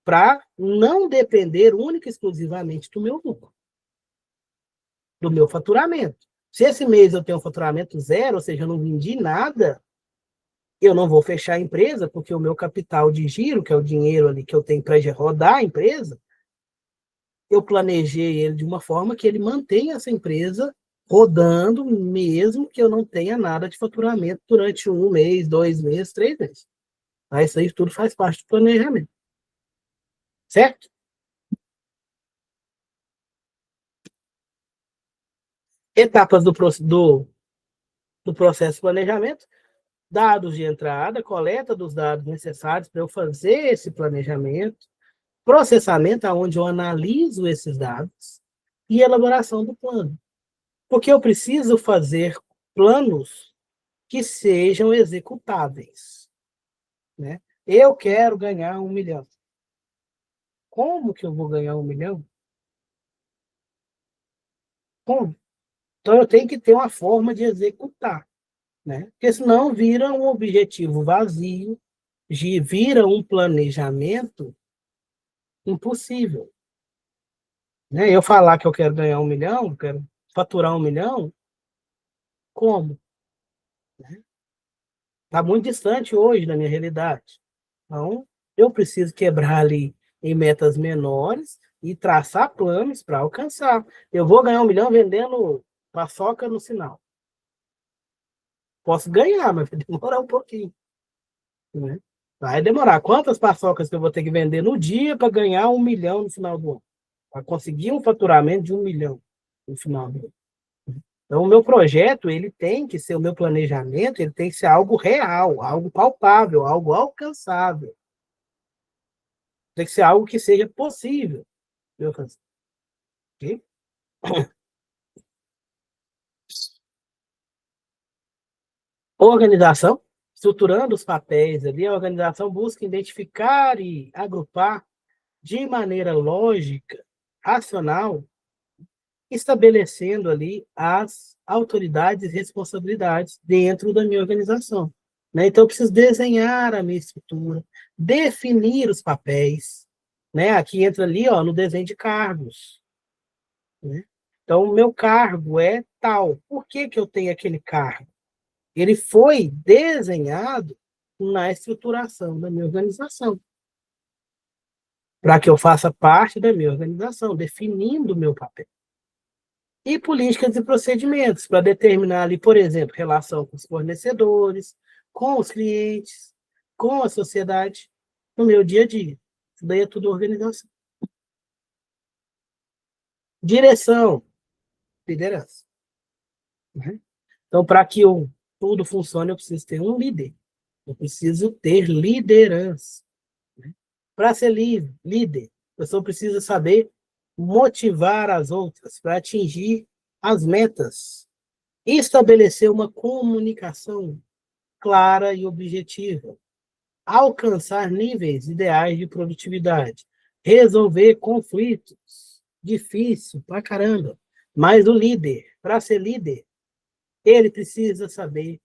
para não depender única e exclusivamente do meu lucro, do meu faturamento. Se esse mês eu tenho um faturamento zero, ou seja, eu não vendi nada, eu não vou fechar a empresa, porque o meu capital de giro, que é o dinheiro ali que eu tenho para rodar a empresa, eu planejei ele de uma forma que ele mantenha essa empresa rodando, mesmo que eu não tenha nada de faturamento durante 1 mês, 2 meses, 3 meses. Tá? Isso aí tudo faz parte do planejamento. Certo? Etapas do processo de planejamento: dados de entrada, coleta dos dados necessários para eu fazer esse planejamento, processamento, onde eu analiso esses dados, e elaboração do plano. Porque eu preciso fazer planos que sejam executáveis. Né? Eu quero ganhar 1 milhão. Como que eu vou ganhar 1 milhão? Como? Então eu tenho que ter uma forma de executar. Né? Porque senão vira um objetivo vazio, vira um planejamento impossível. Né? Eu falar que eu quero ganhar 1 milhão, quero faturar 1 milhão, como? Está muito distante hoje da minha realidade. Então, eu preciso quebrar ali em metas menores e traçar planos para alcançar. Eu vou ganhar 1 milhão vendendo paçoca no sinal. Posso ganhar, mas vai demorar um pouquinho. Né? Vai demorar. Quantas paçocas que eu vou ter que vender no dia para ganhar 1 milhão no final do ano? Para conseguir um faturamento de 1 milhão no final do ano. Então, o meu projeto, ele tem que ser, o meu planejamento, ele tem que ser algo real, algo palpável, algo alcançável. Tem que ser algo que seja possível de alcançar. Ok? Organização, estruturando os papéis ali, a organização busca identificar e agrupar de maneira lógica, racional, estabelecendo ali as autoridades e responsabilidades dentro da minha organização. Né? Então, eu preciso desenhar a minha estrutura, definir os papéis. Né? Aqui entra ali, ó, no desenho de cargos. Né? Então, o meu cargo é tal. Por que que eu tenho aquele cargo? Ele foi desenhado na estruturação da minha organização, para que eu faça parte da minha organização, definindo o meu papel. E políticas e procedimentos, para determinar ali, por exemplo, relação com os fornecedores, com os clientes, com a sociedade, no meu dia a dia. Isso daí é tudo organização. Direção, liderança. Né? Então, para que tudo funcione, eu preciso ter um líder. Eu preciso ter liderança. Né? Para ser líder, eu só preciso saber motivar as outras para atingir as metas e estabelecer uma comunicação clara e objetiva, alcançar níveis ideais de produtividade, resolver conflitos, difícil pra caramba, mas o líder, para ser líder, ele precisa saber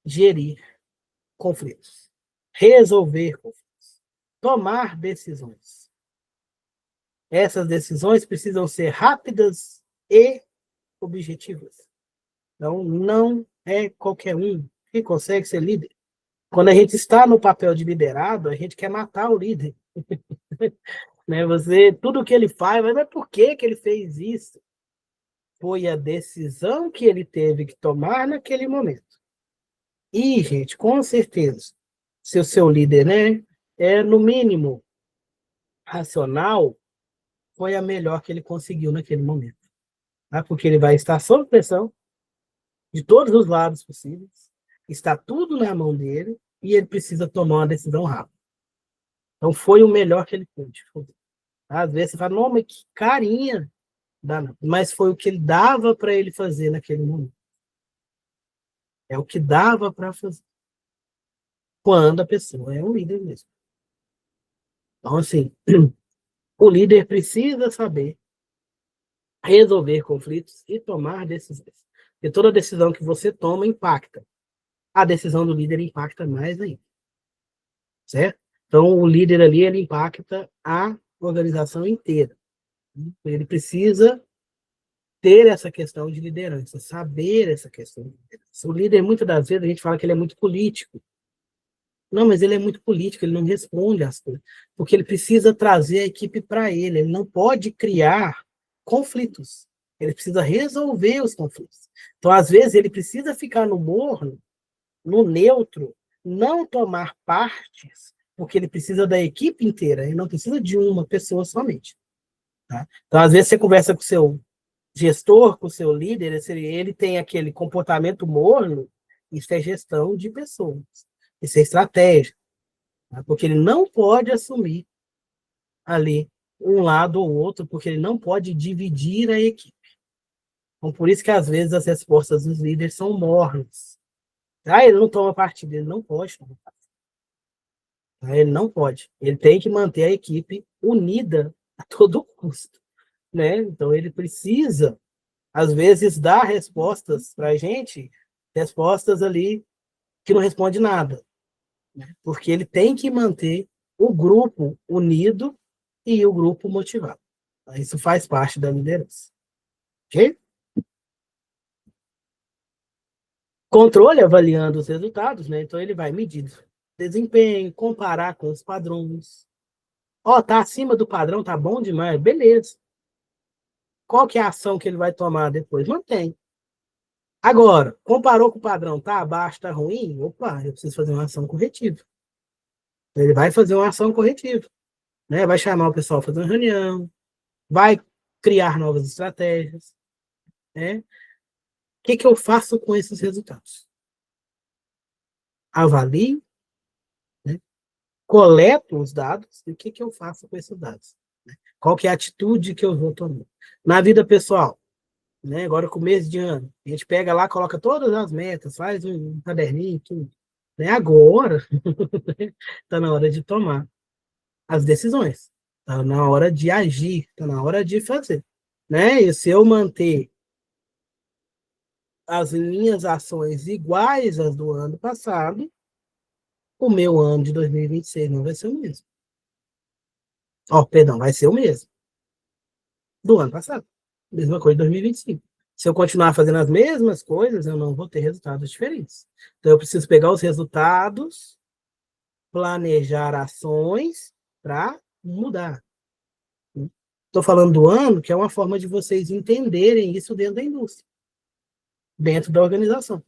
gerir conflitos, resolver conflitos, tomar decisões. Essas decisões precisam ser rápidas e objetivas. Então, não é qualquer um que consegue ser líder. Quando a gente está no papel de liderado, a gente quer matar o líder. Né? Tudo que ele faz, mas por que que ele fez isso? Foi a decisão que ele teve que tomar naquele momento. E, gente, com certeza, se o seu líder, né, é no mínimo racional, foi a melhor que ele conseguiu naquele momento. Tá? Porque ele vai estar sob pressão de todos os lados possíveis, está tudo na mão dele e ele precisa tomar uma decisão rápida. Então, foi o melhor que ele pôde. Às vezes você fala, não, mas que carinha, mas foi o que ele dava para ele fazer naquele momento. É o que dava para fazer. Quando a pessoa é um líder mesmo. Então, assim, o líder precisa saber resolver conflitos e tomar decisões. Porque toda decisão que você toma impacta. A decisão do líder impacta mais ainda. Certo? Então, o líder ali, ele impacta a organização inteira. Ele precisa ter essa questão de liderança, saber essa questão de liderança. O líder, muitas das vezes, a gente fala que ele é muito político. Não, mas ele é muito político, ele não responde às coisas, porque ele precisa trazer a equipe para ele não pode criar conflitos, ele precisa resolver os conflitos. Então, às vezes, ele precisa ficar no morno, no neutro, não tomar partes, porque ele precisa da equipe inteira, ele não precisa de uma pessoa somente. Tá? Então, às vezes, você conversa com o seu gestor, com o seu líder, ele tem aquele comportamento morno, isso é gestão de pessoas, isso é estratégia, tá? Porque ele não pode assumir ali um lado ou outro, porque ele não pode dividir a equipe. Então, por isso que às vezes as respostas dos líderes são mornas. Ah, ele não toma partido, ele não pode tomar partido. Ele não pode. Ele tem que manter a equipe unida a todo custo, né? Então ele precisa, às vezes, dar respostas para a gente, respostas ali que não responde nada, né? Porque ele tem que manter o grupo unido e o grupo motivado. Isso faz parte da liderança. Ok? Controle avaliando os resultados, né? Então ele vai medir desempenho, comparar com os padrões. Ó, tá acima do padrão, tá bom demais, beleza. Qual que é a ação que ele vai tomar depois? Mantém. Agora, comparou com o padrão, tá abaixo, tá ruim? Opa, eu preciso fazer uma ação corretiva. Ele vai fazer uma ação corretiva, né? Vai chamar o pessoal para fazer uma reunião, vai criar novas estratégias, né? O que que eu faço com esses resultados? Avalio, né? Coleto os dados e o que que eu faço com esses dados? Qual que é a atitude que eu vou tomar? Na vida pessoal, né? Agora, começo de ano, a gente pega lá, coloca todas as metas, faz um caderninho, tudo. Né? Agora, está na hora de tomar as decisões, está na hora de agir, está na hora de fazer. Né? E se eu manter as minhas ações iguais às do ano passado, o meu ano de 2026 não vai ser o mesmo. Ó, perdão, vai ser o mesmo do ano passado. Mesma coisa de 2025. Se eu continuar fazendo as mesmas coisas, eu não vou ter resultados diferentes. Então, eu preciso pegar os resultados, planejar ações para mudar. Estou falando do ano, que é uma forma de vocês entenderem isso dentro da indústria, dentro da organização.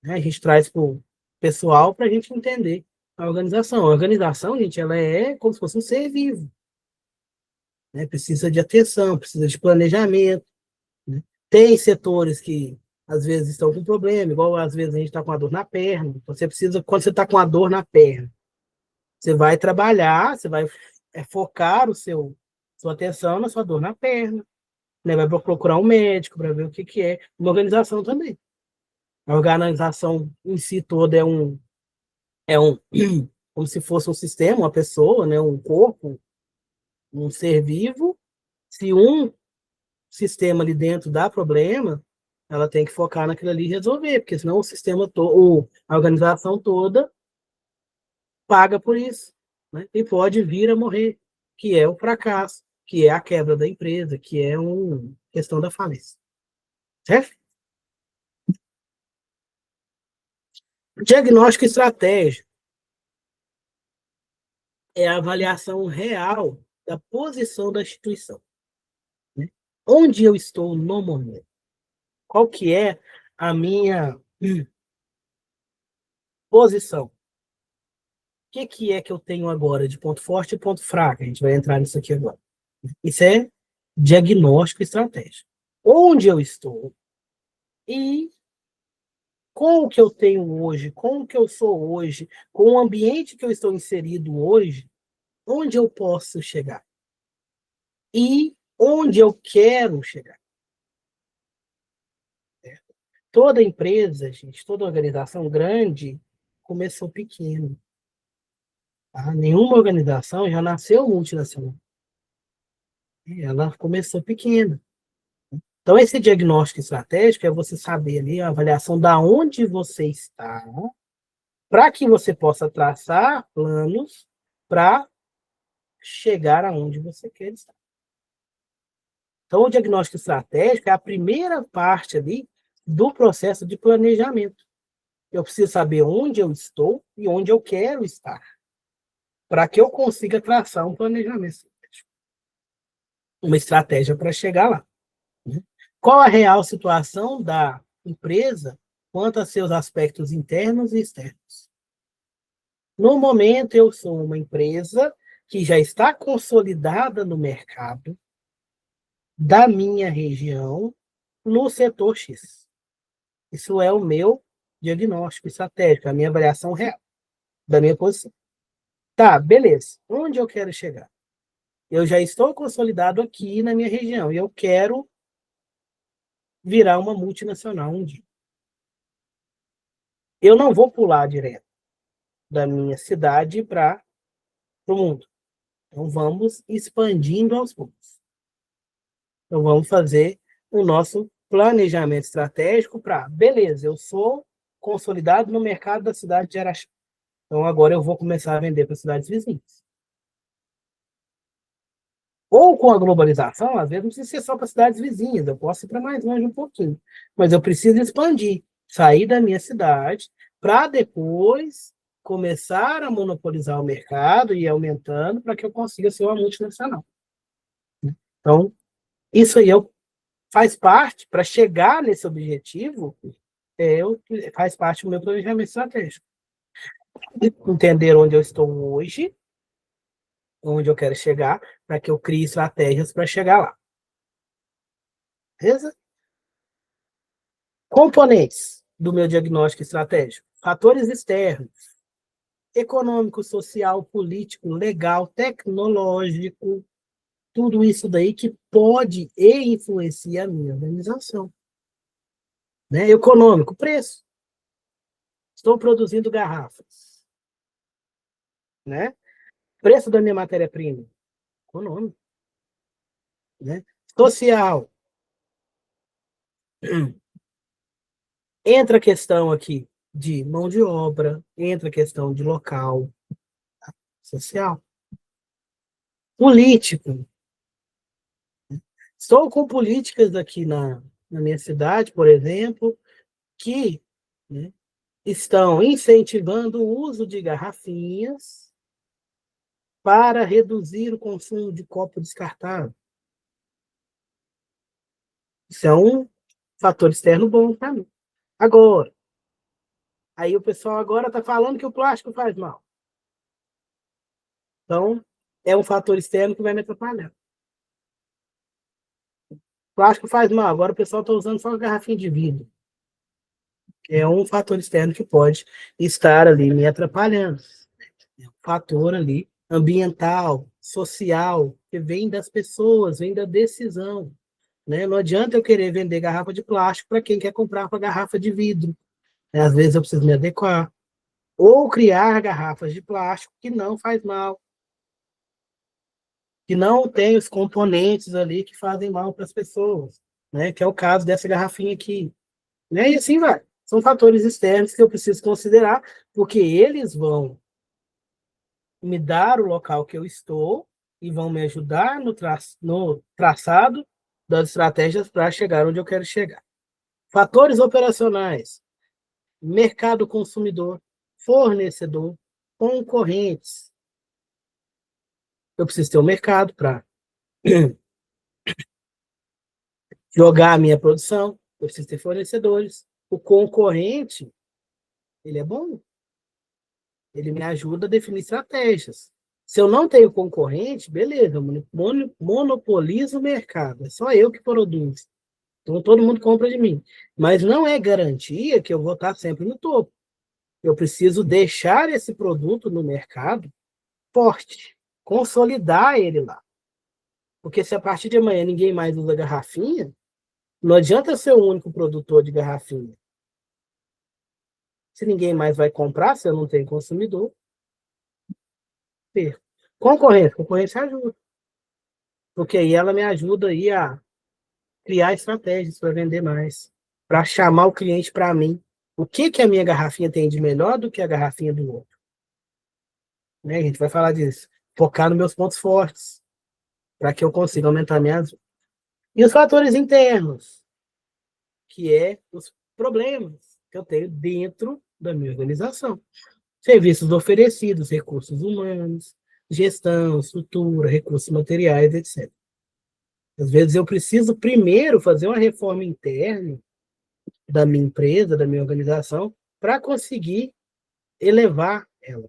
A gente traz para o pessoal para a gente entender a organização. A organização, gente, ela é como se fosse um ser vivo. Né? Precisa de atenção, precisa de planejamento. Né? Tem setores que às vezes estão com problema, igual às vezes a gente está com a dor na perna. Então, você precisa, quando você está com a dor na perna, você vai trabalhar, você vai focar sua atenção na sua dor na perna, né? Vai procurar um médico para ver o que, que é. Uma organização também. A organização em si toda é um como se fosse um sistema, uma pessoa, né? Um corpo, um ser vivo. Se um sistema ali dentro dá problema, ela tem que focar naquilo ali e resolver, porque senão o sistema todo, a organização toda paga por isso, né? E pode vir a morrer, que é o fracasso, que é a quebra da empresa, que é uma questão da falência. Certo? Diagnóstico estratégico é a avaliação real da posição da instituição, né? Onde eu estou no momento? Qual que é a minha posição? O que é que eu tenho agora de ponto forte e ponto fraco? A gente vai entrar nisso aqui agora. Isso é diagnóstico estratégico. Onde eu estou e com o que eu tenho hoje, com o que eu sou hoje, com o ambiente que eu estou inserido hoje, onde eu posso chegar e onde eu quero chegar. Toda empresa, gente, toda organização grande começou pequeno. Tá? Nenhuma organização já nasceu multinacional. Ela começou pequena. Então, esse diagnóstico estratégico é você saber ali a avaliação da onde você está, para que você possa traçar planos para chegar aonde você quer estar. Então, o diagnóstico estratégico é a primeira parte ali do processo de planejamento. Eu preciso saber onde eu estou e onde eu quero estar, para que eu consiga traçar um planejamento estratégico, uma estratégia para chegar lá. Qual a real situação da empresa quanto a seus aspectos internos e externos? No momento, eu sou uma empresa que já está consolidada no mercado da minha região, no setor X. Isso é o meu diagnóstico estratégico, a minha avaliação real da minha posição. Tá, beleza. Onde eu quero chegar? Eu já estou consolidado aqui na minha região e eu quero virar uma multinacional um dia. Eu não vou pular direto da minha cidade para o mundo. Então, vamos expandindo aos poucos. Então, vamos fazer o nosso planejamento estratégico para, beleza, eu sou consolidado no mercado da cidade de Araxá. Então, agora eu vou começar a vender para cidades vizinhas. Ou com a globalização, às vezes não precisa ser só para cidades vizinhas, eu posso ir para mais longe um pouquinho. Mas eu preciso expandir, sair da minha cidade, para depois começar a monopolizar o mercado e ir aumentando para que eu consiga ser uma multinacional. Então, isso aí faz parte, para chegar nesse objetivo, faz parte do meu planejamento estratégico. Entender onde eu estou hoje, onde eu quero chegar, para que eu crie estratégias para chegar lá. Beleza? Componentes do meu diagnóstico estratégico: fatores externos, econômico, social, político, legal, tecnológico, tudo isso daí que pode e influencia a minha organização. Né? Econômico, preço. Estou produzindo garrafas. Né? Preço da minha matéria-prima, econômico. Né? Social. Entra a questão aqui de mão de obra, entra a questão de local, social. Político. Estou com políticas aqui na minha cidade, por exemplo, que, né, estão incentivando o uso de garrafinhas para reduzir o consumo de copo descartável. Isso é um fator externo bom para mim. Agora, aí o pessoal agora está falando que o plástico faz mal. Então, é um fator externo que vai me atrapalhar. O plástico faz mal, agora o pessoal está usando só garrafinha de vidro. É um fator externo que pode estar ali me atrapalhando. É um fator ali ambiental, social, que vem das pessoas, vem da decisão. Né? Não adianta eu querer vender garrafa de plástico para quem quer comprar com a garrafa de vidro. Às vezes eu preciso me adequar. Ou criar garrafas de plástico que não faz mal, que não tem os componentes ali que fazem mal para as pessoas, né? Que é o caso dessa garrafinha aqui. Né? E assim vai. São fatores externos que eu preciso considerar, porque eles vão me dar o local que eu estou e vão me ajudar no traçado das estratégias para chegar onde eu quero chegar. Fatores operacionais. mercado consumidor, fornecedor, concorrentes. Eu preciso ter um mercado para jogar a minha produção, eu preciso ter fornecedores. O concorrente, ele é bom, ele me ajuda a definir estratégias. Se eu não tenho concorrente, beleza, monopolizo o mercado, é só eu que produzo. Então todo mundo compra de mim. Mas não é garantia que eu vou estar sempre no topo. Eu preciso deixar esse produto no mercado forte, consolidar ele lá. Porque se a partir de amanhã ninguém mais usa garrafinha, não adianta ser o único produtor de garrafinha. Se ninguém mais vai comprar, se eu não tenho consumidor, perco. Concorrência ajuda. Porque aí ela me ajuda aí a criar estratégias para vender mais, para chamar o cliente para mim. O que que a minha garrafinha tem de melhor do que a garrafinha do outro? Né? A gente vai falar disso. Focar nos meus pontos fortes, para que eu consiga aumentar minhas. E os fatores internos, que é os problemas que eu tenho dentro da minha organização. Serviços oferecidos, recursos humanos, gestão, estrutura, recursos materiais, etc. Às vezes eu preciso primeiro fazer uma reforma interna da minha empresa, da minha organização, para conseguir elevar ela.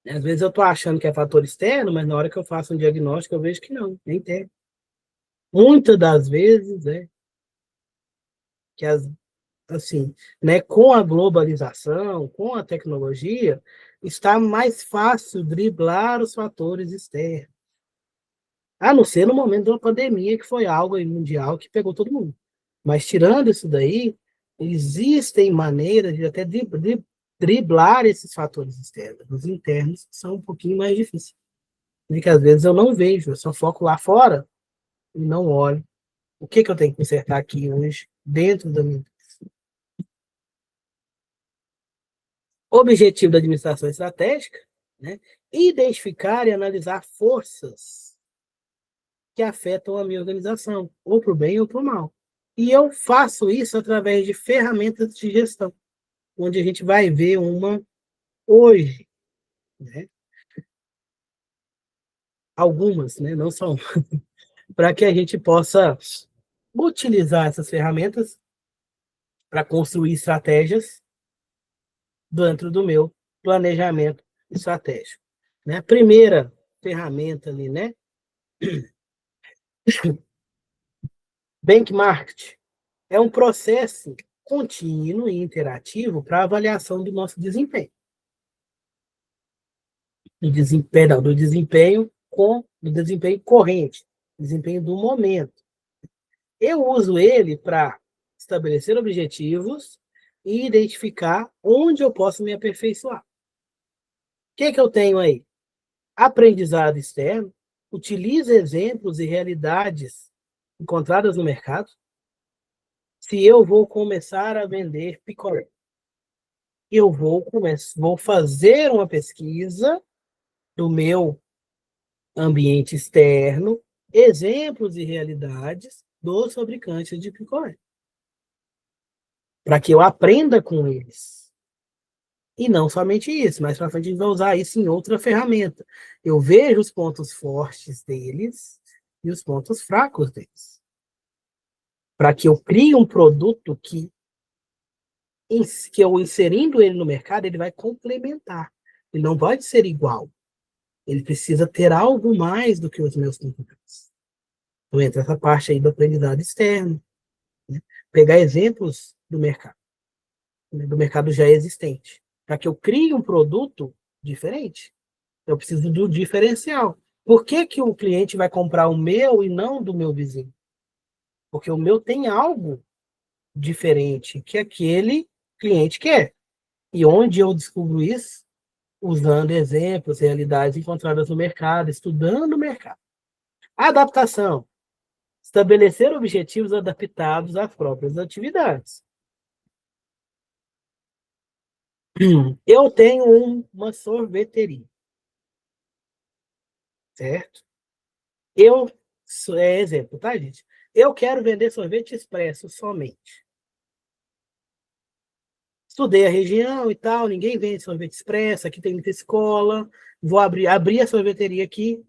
Às vezes eu estou achando que é fator externo, mas na hora que eu faço um diagnóstico eu vejo que não, é interno. Muitas das vezes, que assim, né, com a globalização, com a tecnologia, está mais fácil driblar os fatores externos. A não ser no momento de uma pandemia, que foi algo mundial que pegou todo mundo. Mas tirando isso daí, existem maneiras de até driblar esses fatores externos. Os internos são um pouquinho mais difíceis. Porque às vezes eu não vejo, eu só foco lá fora e não olho. O que eu tenho que consertar aqui hoje, dentro da minha. Objetivo da administração estratégica, né? Identificar e analisar forças que afetam a minha organização, ou para o bem ou para o mal. E eu faço isso através de ferramentas de gestão, onde a gente vai ver uma hoje, né? Algumas, né? Não só uma, para que a gente possa utilizar essas ferramentas para construir estratégias dentro do meu planejamento estratégico. Né? A primeira ferramenta ali, né? Benchmark é um processo contínuo e interativo para avaliação do nosso desempenho. Do desempenho corrente, desempenho do momento. Eu uso ele para estabelecer objetivos e identificar onde eu posso me aperfeiçoar. O que eu tenho aí? Aprendizado externo, utiliza exemplos e realidades encontradas no mercado. Se eu vou começar a vender picolé, eu vou fazer uma pesquisa do meu ambiente externo, exemplos e realidades dos fabricantes de picolé, para que eu aprenda com eles. E não somente isso, mas para frente a gente vai usar isso em outra ferramenta. Eu vejo os pontos fortes deles e os pontos fracos deles. Para que eu crie um produto que eu inserindo ele no mercado, ele vai complementar. Ele não pode ser igual. Ele precisa ter algo mais do que os meus concorrentes. Então entra essa parte aí do aprendizado externo. Né? Pegar exemplos do mercado, né? Do mercado já existente. Para que eu crie um produto diferente, eu preciso do diferencial. Por que que o cliente vai comprar o meu e não do meu vizinho? Porque o meu tem algo diferente que aquele cliente quer. E onde eu descubro isso? Usando exemplos, realidades encontradas no mercado, estudando o mercado. Adaptação. Estabelecer objetivos adaptados às próprias atividades. Eu tenho uma sorveteria, certo? Exemplo, tá, gente? Eu quero vender sorvete expresso somente. Estudei a região e tal, ninguém vende sorvete expresso, aqui tem muita escola, vou abrir a sorveteria aqui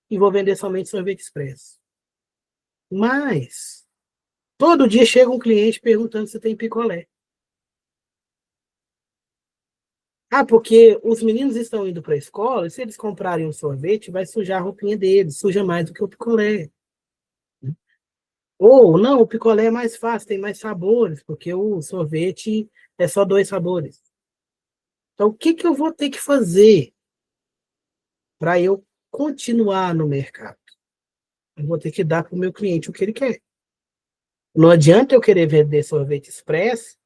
e vou vender somente sorvete expresso. Mas, todo dia chega um cliente perguntando se tem picolé. Ah, porque os meninos estão indo para a escola, e se eles comprarem um sorvete, vai sujar a roupinha deles, suja mais do que o picolé. Ou, não, o picolé é mais fácil, tem mais sabores, porque o sorvete é só 2 sabores. Então, o que que eu vou ter que fazer para eu continuar no mercado? Eu vou ter que dar para o meu cliente o que ele quer. Não adianta eu querer vender sorvete expresso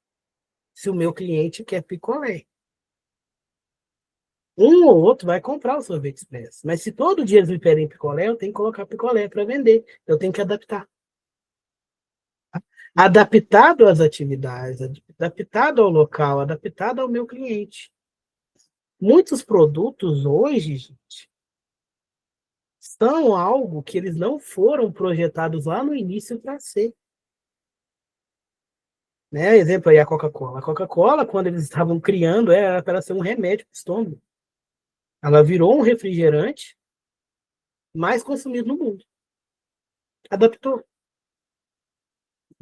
se o meu cliente quer picolé. Um ou outro vai comprar o sorvete expresso. Mas se todo dia eles me pedem picolé, eu tenho que colocar picolé para vender. Eu tenho que adaptar. Adaptado às atividades, adaptado ao local, adaptado ao meu cliente. Muitos produtos hoje, gente, são algo que eles não foram projetados lá no início para ser. Né? Exemplo aí, a Coca-Cola. A Coca-Cola, quando eles estavam criando, era para ser um remédio para o estômago. Ela virou um refrigerante mais consumido no mundo. Adaptou.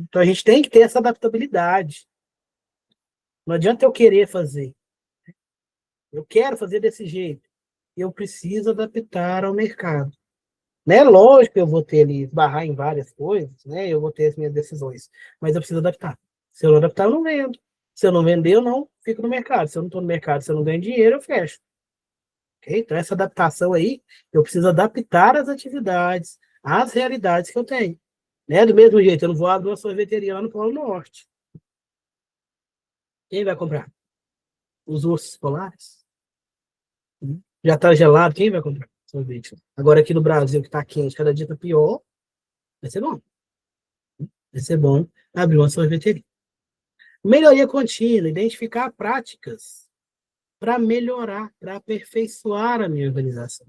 Então a gente tem que ter essa adaptabilidade. Não adianta eu querer fazer. Eu quero fazer desse jeito. Eu preciso adaptar ao mercado. Né? Lógico que eu vou ter ali, esbarrar em várias coisas, né? Eu vou ter as minhas decisões. Mas eu preciso adaptar. Se eu não adaptar, eu não vendo. Se eu não vender, eu não fico no mercado. Se eu não estou no mercado, se eu não ganho dinheiro, eu fecho. Okay? Então, essa adaptação aí, eu preciso adaptar as atividades, às realidades que eu tenho. Né? Do mesmo jeito, eu não vou abrir uma sorveteria lá no Polo Norte. Quem vai comprar? Os ursos polares? Já está gelado, quem vai comprar sorvete? Agora aqui no Brasil, que está quente, cada dia está pior, vai ser bom. Vai ser bom abrir uma sorveteria. Melhoria contínua, identificar práticas para melhorar, para aperfeiçoar a minha organização.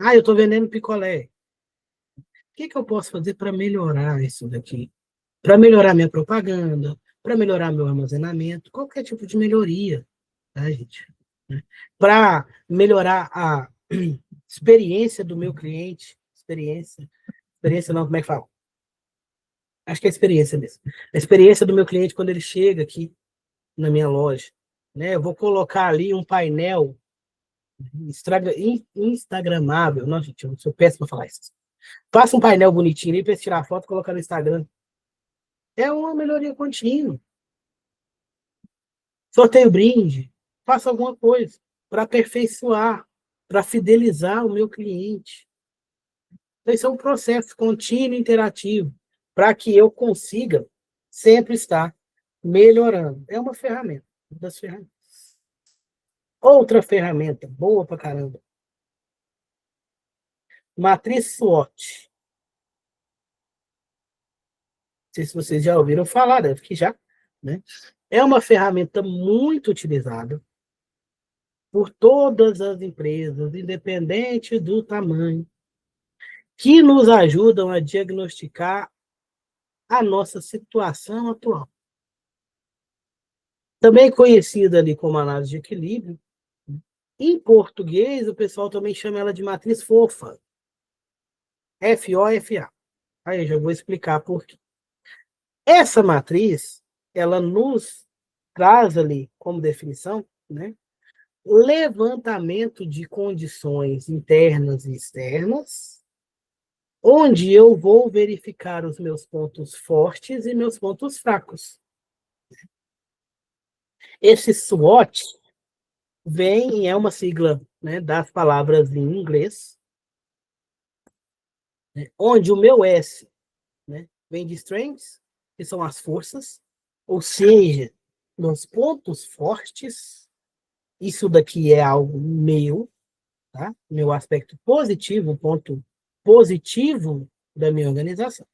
Ah, eu estou vendendo picolé. O que eu posso fazer para melhorar isso daqui? Para melhorar minha propaganda, para melhorar meu armazenamento, qualquer tipo de melhoria, tá, gente? Para melhorar a experiência do meu cliente, experiência não, como é que fala? Acho que é experiência mesmo. A experiência do meu cliente quando ele chega aqui na minha loja, né? Eu vou colocar ali um painel instagramável. Não, gente, eu sou péssimo para falar isso. Faça um painel bonitinho ali para tirar foto e colocar no Instagram. É uma melhoria contínua. Sorteio brinde, faça alguma coisa para aperfeiçoar, para fidelizar o meu cliente. Então, isso é um processo contínuo e interativo para que eu consiga sempre estar melhorando. É uma ferramenta, uma das ferramentas. Outra ferramenta, boa pra caramba. Matriz SWOT. Não sei se vocês já ouviram falar, deve que já, né? É uma ferramenta muito utilizada por todas as empresas, independente do tamanho, que nos ajudam a diagnosticar a nossa situação atual. Também conhecida ali como análise de equilíbrio. Em português, o pessoal também chama ela de matriz fofa. FOFA. Aí eu já vou explicar por quê. Essa matriz, ela nos traz ali como definição, né, levantamento de condições internas e externas, onde eu vou verificar os meus pontos fortes e meus pontos fracos. Esse SWOT é uma sigla, né, das palavras em inglês, né, onde o meu S, né, vem de strengths, que são as forças, ou seja, meus pontos fortes, isso daqui é algo meu, tá? Meu aspecto positivo, ponto positivo da minha organização.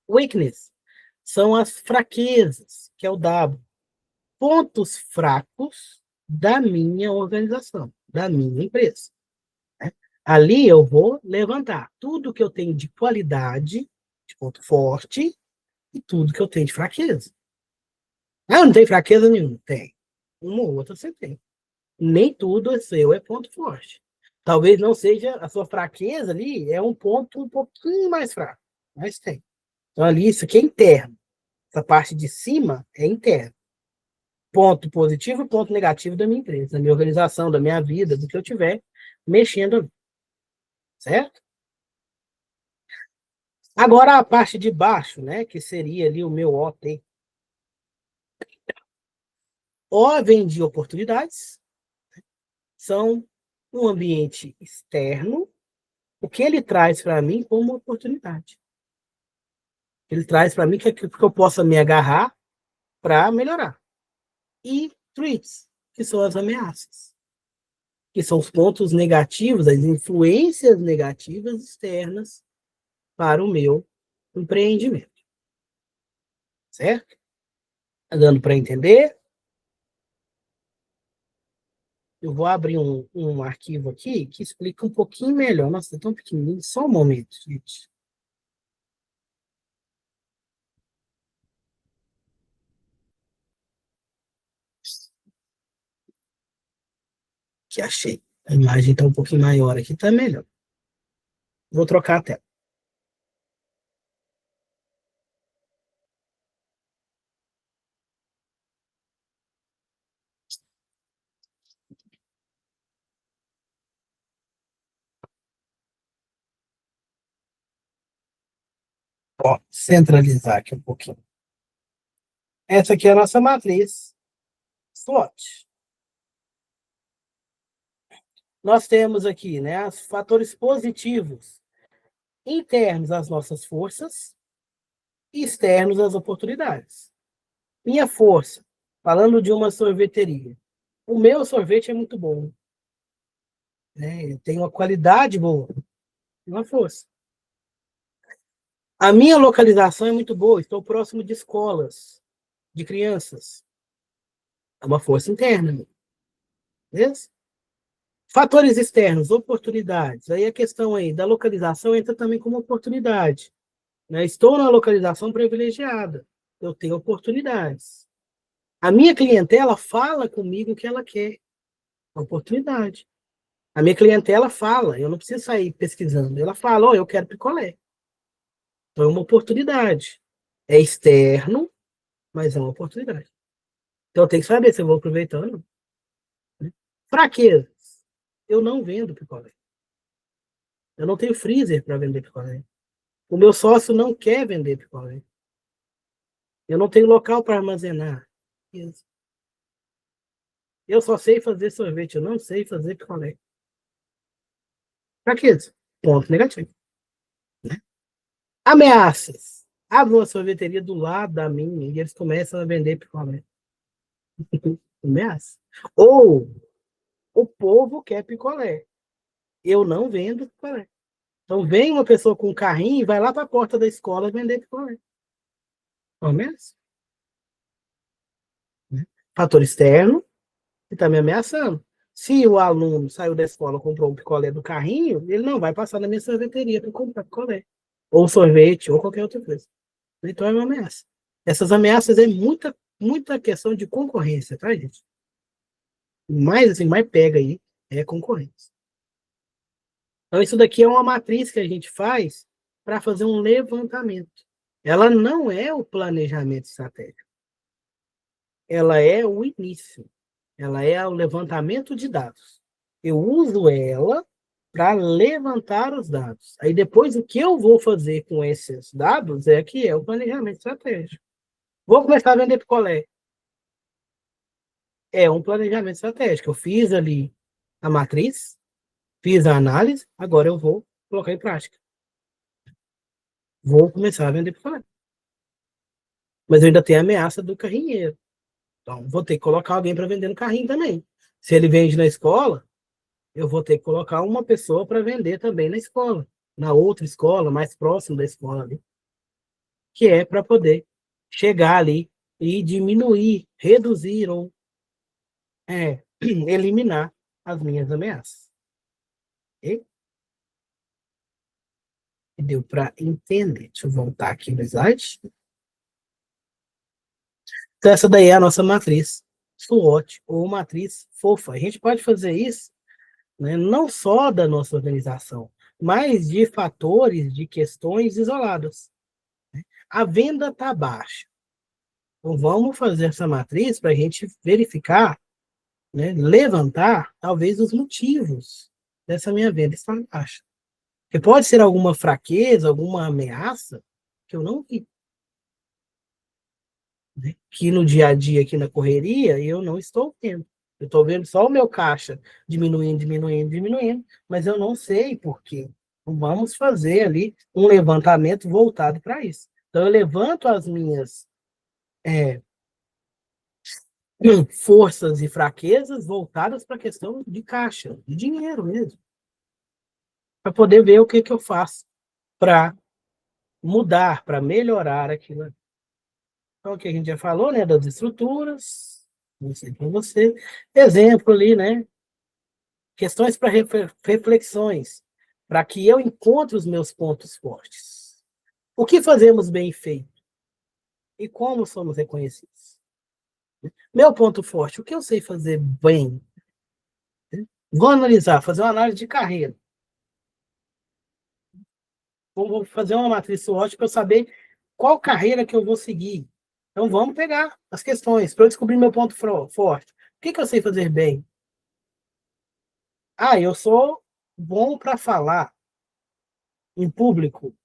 Weakness são as fraquezas, que é o W. Pontos fracos da minha organização, da minha empresa. Né? Ali eu vou levantar tudo que eu tenho de qualidade, de ponto forte, e tudo que eu tenho de fraqueza. Ah, eu não tenho fraqueza nenhuma? Tem. Uma ou outra você tem. Nem tudo é seu, é ponto forte. Talvez não seja a sua fraqueza ali, é um ponto um pouquinho mais fraco, mas tem. Então, ali, isso aqui é interno. Essa parte de cima é interno. Ponto positivo e ponto negativo da minha empresa, da minha organização, da minha vida, do que eu tiver mexendo ali, certo? Agora, a parte de baixo, né, que seria ali o meu OT. O vem de oportunidades, são um ambiente externo, o que ele traz para mim como oportunidade. Ele traz para mim que eu possa me agarrar para melhorar. E threats, que são as ameaças, que são os pontos negativos, as influências negativas externas para o meu empreendimento. Certo? Tá dando para entender? Eu vou abrir um arquivo aqui que explica um pouquinho melhor. Nossa, é tão pequenininho. Só um momento, gente. Que achei. A imagem está um pouquinho maior aqui, está melhor. Vou trocar a tela. Ó, centralizar aqui um pouquinho. Essa aqui é a nossa matriz SWOT. Nós temos aqui, né, os fatores positivos internos às nossas forças e externos às oportunidades. Minha força, falando de uma sorveteria. O meu sorvete é muito bom, né? Tem uma qualidade boa, uma força. A minha localização é muito boa, estou próximo de escolas, de crianças. É uma força interna, beleza? Fatores externos, oportunidades. Aí a questão aí da localização entra também como oportunidade, né? Estou na localização privilegiada, eu tenho oportunidades. A minha clientela fala comigo o que ela quer, oportunidade. A minha clientela fala, eu não preciso sair pesquisando. Ela fala, oh, eu quero picolé. Então é uma oportunidade. É externo, mas é uma oportunidade. Então eu tenho que saber se eu vou aproveitando. Né? Fraquezas. Eu não vendo picolé. Eu não tenho freezer para vender picolé. O meu sócio não quer vender picolé. Eu não tenho local para armazenar. Eu só sei fazer sorvete, eu não sei fazer picolé. Fraqueza. Ponto negativo. Né? Ameaças. Abre uma sorveteria do lado da minha e eles começam a vender picolé. Ameaça. Ou o povo quer picolé. Eu não vendo picolé. Então vem uma pessoa com um carrinho e vai lá para a porta da escola vender picolé. Ameaça. Né? Fator externo que está me ameaçando. Se o aluno saiu da escola e comprou um picolé do carrinho, ele não vai passar na minha sorveteria para comprar picolé. Ou sorvete, ou qualquer outra coisa. Então é uma ameaça. Essas ameaças é muita questão de concorrência, tá, gente? Mais assim, mais pega aí é concorrência. Então, isso daqui é uma matriz que a gente faz para fazer um levantamento. Ela não é o planejamento estratégico. Ela é o início. Ela é o levantamento de dados. Eu uso ela para levantar os dados. Aí depois o que eu vou fazer com esses dados é que é o planejamento estratégico. Vou começar a vender picolé. É um planejamento estratégico. Eu fiz ali a matriz, fiz a análise, agora eu vou colocar em prática. Vou começar a vender picolé. Mas eu ainda tenho a ameaça do carrinheiro. Então, vou ter que colocar alguém para vender no carrinho também. Se ele vende na escola, eu vou ter que colocar uma pessoa para vender também na escola, na outra escola, mais próximo da escola ali, que é para poder chegar ali e diminuir, reduzir ou eliminar as minhas ameaças. Ok? Deu para entender. Deixa eu voltar aqui no slide. Então, essa daí é a nossa matriz SWOT, ou matriz fofa. A gente pode fazer isso, né, não só da nossa organização, mas de fatores, de questões isoladas. A venda está baixa. Então, vamos fazer essa matriz para a gente verificar, né, levantar, talvez, os motivos dessa minha venda estar baixa. Porque pode ser alguma fraqueza, alguma ameaça que eu não vi. Né? Que no dia a dia, aqui na correria, eu não estou vendo. Eu estou vendo só o meu caixa diminuindo, diminuindo, diminuindo, mas eu não sei por quê. Então, vamos fazer ali um levantamento voltado para isso. Então, eu levanto as minhas forças e fraquezas voltadas para a questão de caixa, de dinheiro mesmo, para poder ver o que, que eu faço para mudar, para melhorar aquilo. Então, o que a gente já falou, né, das estruturas, não sei para você, exemplo ali, né, questões para reflexões, para que eu encontre os meus pontos fortes. O que fazemos bem feito? E como somos reconhecidos? Meu ponto forte, o que eu sei fazer bem? Vou analisar, fazer uma análise de carreira. Vou fazer uma matriz SWOT para eu saber qual carreira que eu vou seguir. Então, vamos pegar as questões para eu descobrir meu ponto forte. O que, que eu sei fazer bem? Ah, eu sou bom para falar em público.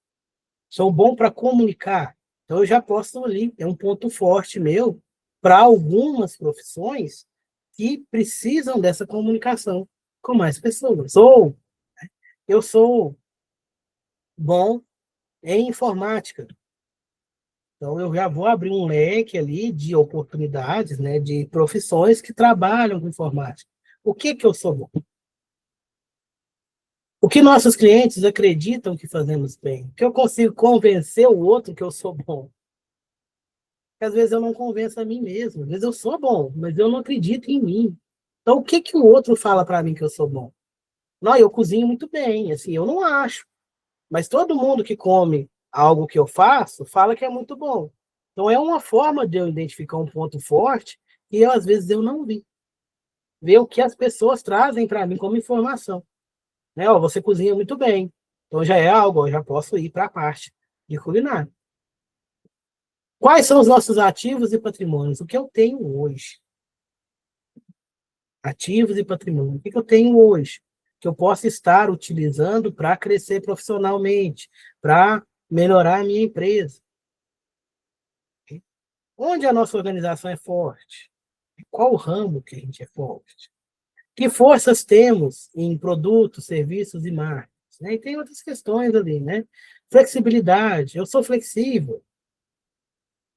Sou bom para comunicar. Então, eu já posso ali. É um ponto forte meu para algumas profissões que precisam dessa comunicação com mais pessoas. Ou eu sou bom em informática. Então, eu já vou abrir um leque ali de oportunidades, né, de profissões que trabalham com informática. O que que eu sou bom? O que nossos clientes acreditam que fazemos bem? Que eu consigo convencer o outro que eu sou bom? Porque às vezes eu não convenço a mim mesmo. Às vezes eu sou bom, mas eu não acredito em mim. Então, o que que o outro fala para mim que eu sou bom? Não, eu cozinho muito bem, assim, eu não acho. Mas todo mundo que come algo que eu faço fala que é muito bom. Então é uma forma de eu identificar um ponto forte e eu, às vezes eu não vi. Ver o que as pessoas trazem para mim como informação. Né? Ó, você cozinha muito bem. Então já é algo, eu já posso ir para a parte de culinária. Quais são os nossos ativos e patrimônios? O que eu tenho hoje? Ativos e patrimônio. O que eu tenho hoje? Que eu posso estar utilizando para crescer profissionalmente, para melhorar a minha empresa. Onde a nossa organização é forte? Qual o ramo que a gente é forte? Que forças temos em produtos, serviços e marcas? Né? E tem outras questões ali, né? Flexibilidade, eu sou flexível.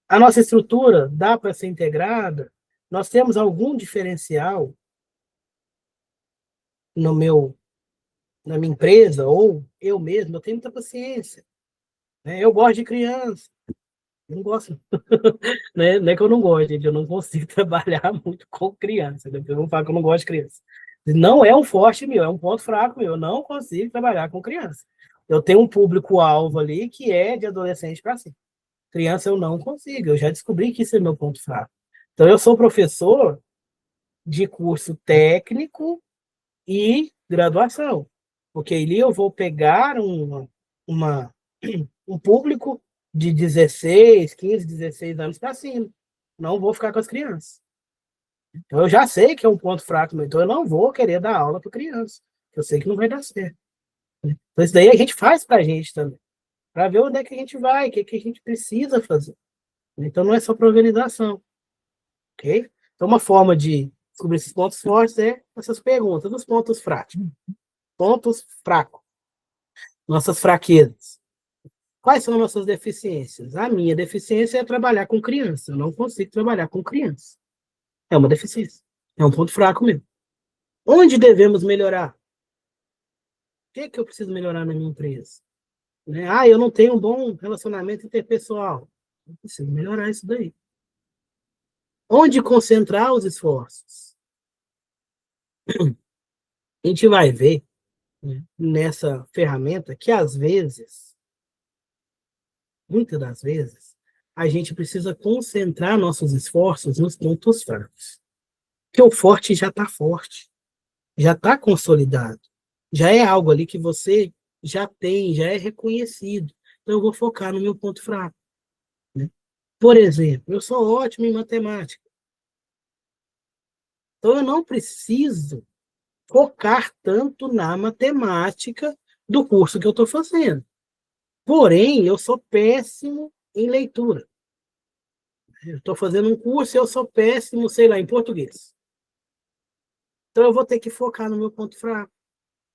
A nossa estrutura dá para ser integrada? Nós temos algum diferencial no meu, na minha empresa, ou eu mesmo, eu tenho muita paciência. Né? Eu gosto de criança. Eu não gosto, né? Não é que eu não gosto, gente, eu não consigo trabalhar muito com criança. Né? Eu não falo que eu não gosto de criança. Não é um forte meu, é um ponto fraco meu. Eu não consigo trabalhar com criança. Eu tenho um público-alvo ali que é de adolescente para cima. Criança eu não consigo, eu já descobri que isso é meu ponto fraco. Então, eu sou professor de curso técnico e graduação, porque ali eu vou pegar uma, um público de 16, 15, 16 anos para cima. Não vou ficar com as crianças. Então, eu já sei que é um ponto fraco, então eu não vou querer dar aula para criança. Eu sei que não vai dar certo. Então, isso daí a gente faz para a gente também, para ver onde é que a gente vai, o que, que a gente precisa fazer. Então, não é só para organização, ok? Então, uma forma de descobrir esses pontos fortes é essas perguntas, os pontos fracos. Pontos fracos, nossas fraquezas. Quais são nossas deficiências? A minha deficiência é trabalhar com criança. Eu não consigo trabalhar com criança. É uma deficiência. É um ponto fraco mesmo. Onde devemos melhorar? O que é que eu preciso melhorar na minha empresa? Né? Ah, eu não tenho um bom relacionamento interpessoal. Eu preciso melhorar isso daí. Onde concentrar os esforços? A gente vai ver, né, nessa ferramenta que, às vezes, muitas das vezes, a gente precisa concentrar nossos esforços nos pontos fracos. Porque o forte já está forte, já está consolidado, já é algo ali que você já tem, já é reconhecido. Então, eu vou focar no meu ponto fraco. Né? Por exemplo, eu sou ótimo em matemática. Então, eu não preciso focar tanto na matemática do curso que eu estou fazendo. Porém, eu sou péssimo em leitura. Eu estou fazendo um curso e eu sou péssimo, sei lá, em português. Então, eu vou ter que focar no meu ponto fraco.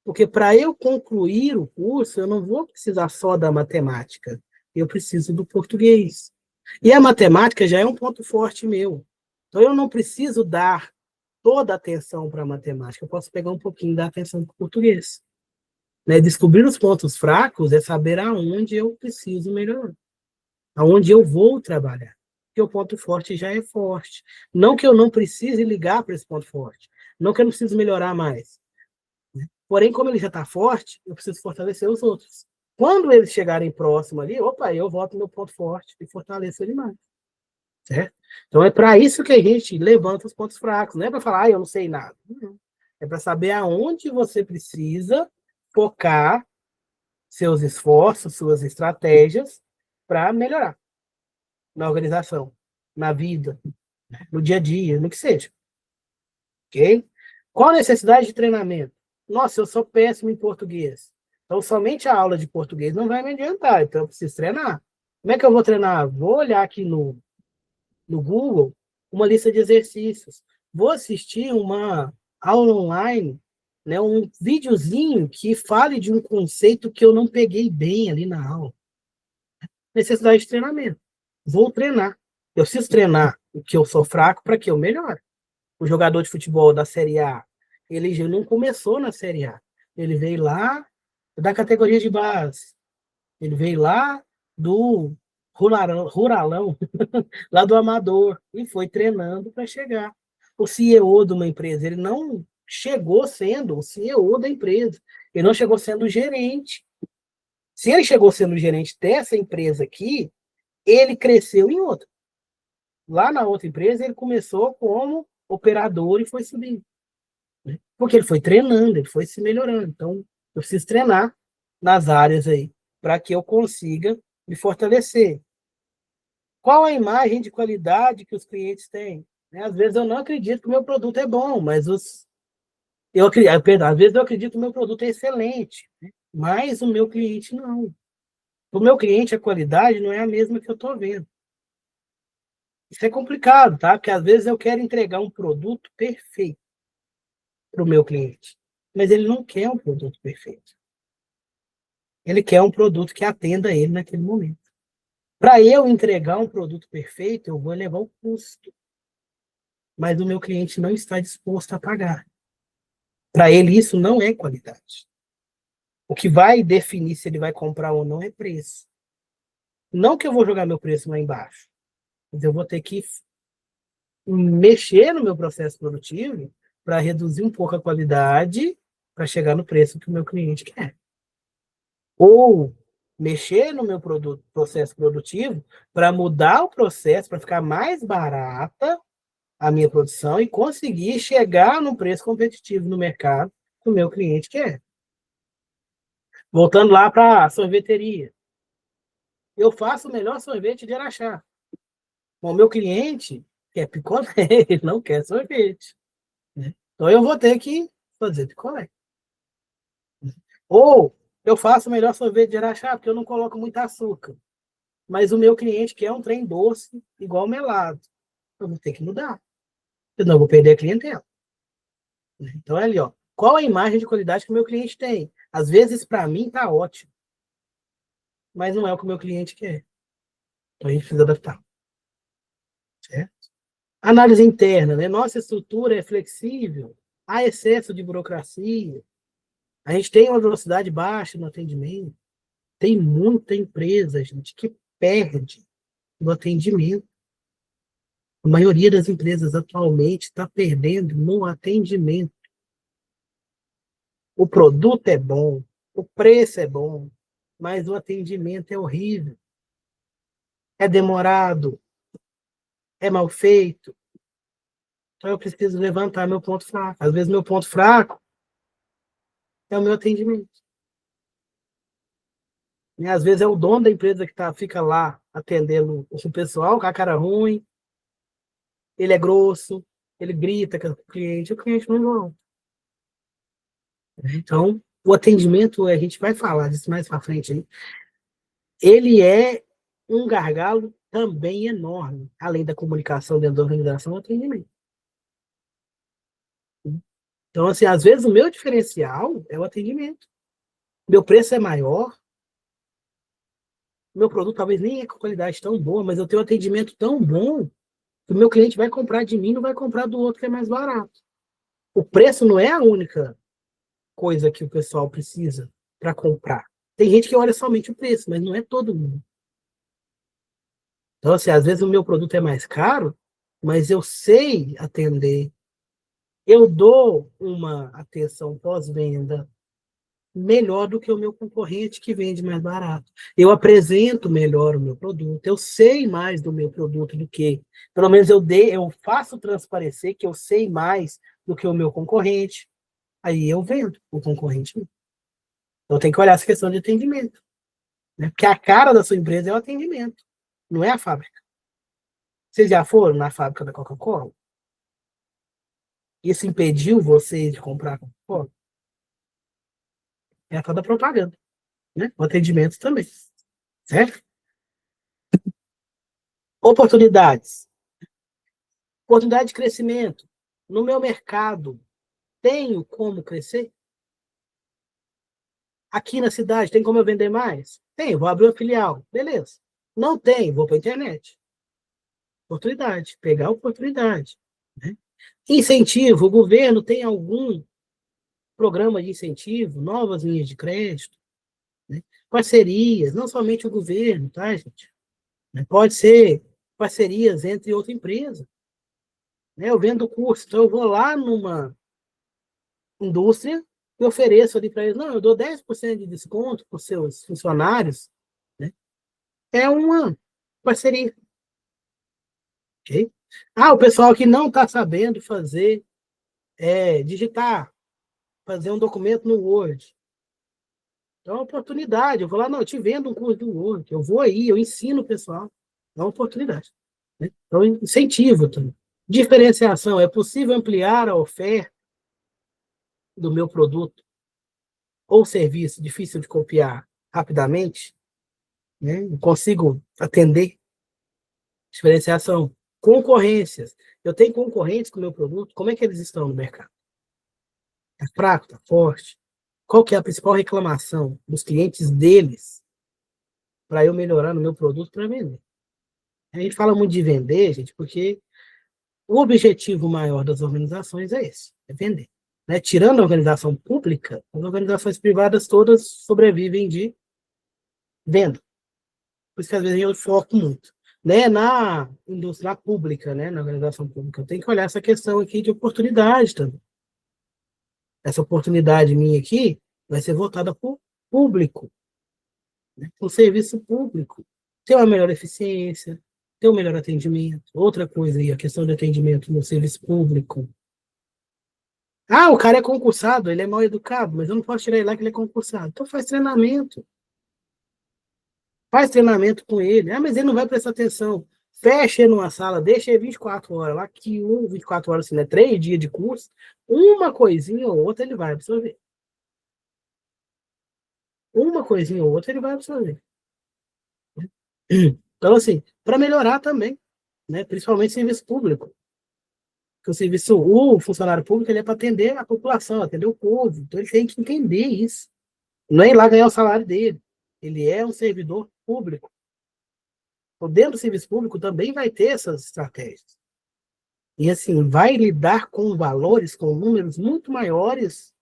Porque para eu concluir o curso, eu não vou precisar só da matemática. Eu preciso do português. E a matemática já é um ponto forte meu. Então, eu não preciso dar toda a atenção para a matemática. Eu posso pegar um pouquinho da atenção para o português. Né? Descobrir os pontos fracos é saber aonde eu preciso melhorar. Aonde eu vou trabalhar. Porque o ponto forte já é forte. Não que eu não precise ligar para esse ponto forte. Não que eu não preciso melhorar mais. Porém, como ele já está forte, eu preciso fortalecer os outros. Quando eles chegarem próximo ali, opa, eu volto no meu ponto forte e fortaleço ele mais. Certo? Então, é para isso que a gente levanta os pontos fracos. Não é para falar, eu não sei nada. Não. É para saber aonde você precisa focar seus esforços, suas estratégias para melhorar na organização, na vida, no dia a dia, no que seja. Ok? Qual a necessidade de treinamento? Nossa, eu sou péssimo em português. Então, somente a aula de português não vai me adiantar. Então, eu preciso treinar. Como é que eu vou treinar? Vou olhar aqui no Google uma lista de exercícios. Vou assistir uma aula online, né, um videozinho que fale de um conceito que eu não peguei bem ali na aula. Necessidade de treinamento. Vou treinar. Eu preciso treinar o que eu sou fraco para que eu melhore. O jogador de futebol da Série A, ele já não começou na Série A. Ele veio lá da categoria de base. Ele veio lá do ruralão, lá do amador, e foi treinando para chegar. O CEO de uma empresa, ele não chegou sendo o CEO da empresa. Ele não chegou sendo o gerente. Se ele chegou sendo o gerente dessa empresa aqui, ele cresceu em outra. Lá na outra empresa, ele começou como operador e foi subindo. Né? Porque ele foi treinando, ele foi se melhorando. Então, eu preciso treinar nas áreas aí, para que eu consiga me fortalecer. Qual a imagem de qualidade que os clientes têm? Né? Às vezes eu não acredito que o meu produto é bom, mas às vezes eu acredito que o meu produto é excelente, né? Mas o meu cliente não. O meu cliente, a qualidade não é a mesma que eu estou vendo. Isso é complicado, tá? Porque às vezes eu quero entregar um produto perfeito para o meu cliente, mas ele não quer um produto perfeito. Ele quer um produto que atenda ele naquele momento. Para eu entregar um produto perfeito, eu vou elevar o custo, mas o meu cliente não está disposto a pagar. Para ele, isso não é qualidade. O que vai definir se ele vai comprar ou não é preço. Não que eu vou jogar meu preço lá embaixo, mas eu vou ter que mexer no meu processo produtivo para reduzir um pouco a qualidade para chegar no preço que o meu cliente quer. Ou mexer no meu processo produtivo para mudar o processo, para ficar mais barata a minha produção e conseguir chegar num preço competitivo no mercado que o meu cliente quer. Voltando lá para a sorveteria. Eu faço o melhor sorvete de Araxá. O meu cliente quer picolé, ele não quer sorvete. Né? Então eu vou ter que fazer picolé. Ou eu faço o melhor sorvete de Araxá, porque eu não coloco muito açúcar. Mas o meu cliente quer um trem doce, igual melado. Eu vou ter que mudar. Senão eu vou perder a clientela. Então é ali, ó. Qual a imagem de qualidade que o meu cliente tem? Às vezes, para mim, tá ótimo. Mas não é o que o meu cliente quer. Então a gente precisa adaptar. Certo? Análise interna, né? Nossa estrutura é flexível, há excesso de burocracia, a gente tem uma velocidade baixa no atendimento, tem muita empresa, gente, que perde no atendimento. A maioria das empresas atualmente está perdendo no atendimento. O produto é bom, o preço é bom, mas o atendimento é horrível. é demorado, é mal feito. Então eu preciso levantar meu ponto fraco. Às vezes meu ponto fraco é o meu atendimento. E às vezes é o dono da empresa que fica lá atendendo o pessoal com a cara ruim, ele é grosso, ele grita com o cliente não é igual. Então, o atendimento, a gente vai falar disso mais para frente, hein? Ele é um gargalo também enorme, além da comunicação dentro da organização, o atendimento. Então, assim, às vezes o meu diferencial é o atendimento. Meu preço é maior, meu produto talvez nem é com qualidade tão boa, mas eu tenho um atendimento tão bom que o meu cliente vai comprar de mim, não vai comprar do outro que é mais barato. O preço não é a única coisa que o pessoal precisa para comprar. Tem gente que olha somente o preço, mas não é todo mundo. Então, assim, às vezes o meu produto é mais caro, mas eu sei atender. Eu dou uma atenção pós-venda melhor do que o meu concorrente que vende mais barato. Eu apresento melhor o meu produto, eu sei mais do meu produto do que, pelo menos eu faço transparecer que eu sei mais do que o meu concorrente. Aí eu vendo o concorrente. Então tem que olhar essa questão de atendimento, né? Porque a cara da sua empresa é o atendimento, não é a fábrica. Vocês já foram na fábrica da Coca-Cola? Isso impediu vocês de comprar a Coca-Cola? É a tal da propaganda, né? O atendimento também, certo? Oportunidades. Oportunidade de crescimento. No meu mercado, tenho como crescer? Aqui na cidade, tem como eu vender mais? Tenho, vou abrir uma filial. Beleza. Não tem, vou para a internet. Oportunidade, pegar a oportunidade, né? Incentivo, o governo tem algum programa de incentivo, novas linhas de crédito, né? Parcerias, não somente o governo, tá, gente? Pode ser parcerias entre outra empresa, né? Eu vendo curso, então eu vou lá numa indústria e ofereço ali para eles, não, eu dou 10% de desconto para os seus funcionários, né? É uma parceria, ok? Ah, o pessoal que não está sabendo fazer, digitar, fazer um documento no Word. Então, é uma oportunidade. Eu vou lá, não, eu te vendo um curso do Word, eu vou aí, eu ensino o pessoal. É uma oportunidade, né? Então, incentivo também. Diferenciação. É possível ampliar a oferta do meu produto ou serviço difícil de copiar rapidamente, né? Eu consigo atender. Diferenciação. Concorrências. Eu tenho concorrentes com o meu produto, como é que eles estão no mercado? Está fraco, está forte? Qual que é a principal reclamação dos clientes deles para eu melhorar no meu produto para vender? A gente fala muito de vender, gente, porque o objetivo maior das organizações é esse, é vender. Né? Tirando a organização pública, as organizações privadas todas sobrevivem de venda. Por isso que às vezes eu foco muito. Né? Na indústria pública, né? Na organização pública, eu tenho que olhar essa questão aqui de oportunidade também. Essa oportunidade minha aqui vai ser voltada para o público, né? Para o serviço público. Ter uma melhor eficiência, ter um melhor atendimento. Outra coisa aí, a questão de atendimento no serviço público. Ah, o cara é concursado, ele é mal educado, mas eu não posso tirar ele lá que ele é concursado. Então faz treinamento. Faz treinamento com ele. Ah, mas ele não vai prestar atenção. Fecha ele numa sala, deixa ele 24 horas lá, que 24 horas, assim, né? 3 dias de curso, uma coisinha ou outra ele vai absorver. Uma coisinha ou outra ele vai absorver. Então, assim, para melhorar também, né? Principalmente serviço público. Porque o funcionário público ele é para atender a população, atender o povo. Então ele tem que entender isso. Não é ir lá ganhar o salário dele. Ele é um servidor público. Então, dentro do serviço público também vai ter essas estratégias. E assim, vai lidar com valores, com números muito maiores,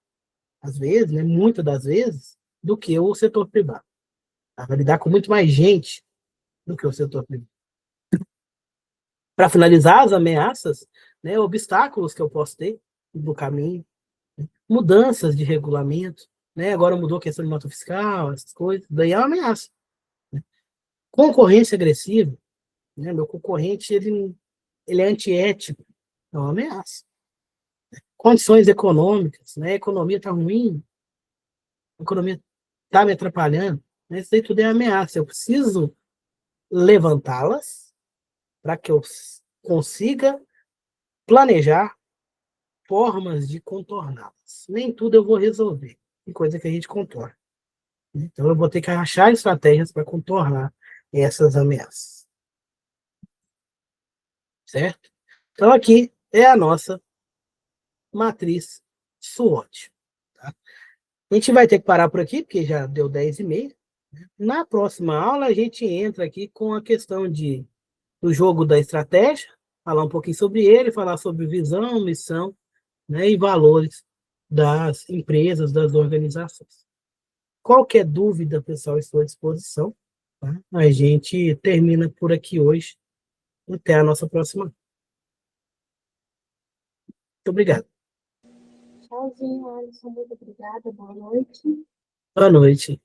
às vezes, né, muitas das vezes, do que o setor privado. Vai lidar com muito mais gente do que o setor privado. Para finalizar, as ameaças, né, obstáculos que eu posso ter no caminho, né, mudanças de regulamento, né, agora mudou a questão de nota fiscal, essas coisas, daí é uma ameaça. Né? Concorrência agressiva, né? Meu concorrente, ele é antiético, é uma ameaça. Condições econômicas, né? A economia está ruim, a economia está me atrapalhando, né? Isso aí tudo é ameaça. Eu preciso levantá-las para que eu consiga planejar formas de contorná-las. Nem tudo eu vou resolver, tem coisa que a gente contorna. Então, eu vou ter que achar estratégias para contornar essas ameaças, certo? Então, aqui é a nossa matriz SWOT. Tá? A gente vai ter que parar por aqui, porque já deu 10h30. Na próxima aula, a gente entra aqui com a questão do jogo da estratégia, falar um pouquinho sobre ele, falar sobre visão, missão, né, e valores das empresas, das organizações. Qualquer dúvida, pessoal, estou à disposição. Tá? A gente termina por aqui hoje. Até a nossa próxima. Muito obrigado. Tchauzinho, Alisson. Muito obrigada. Boa noite. Boa noite.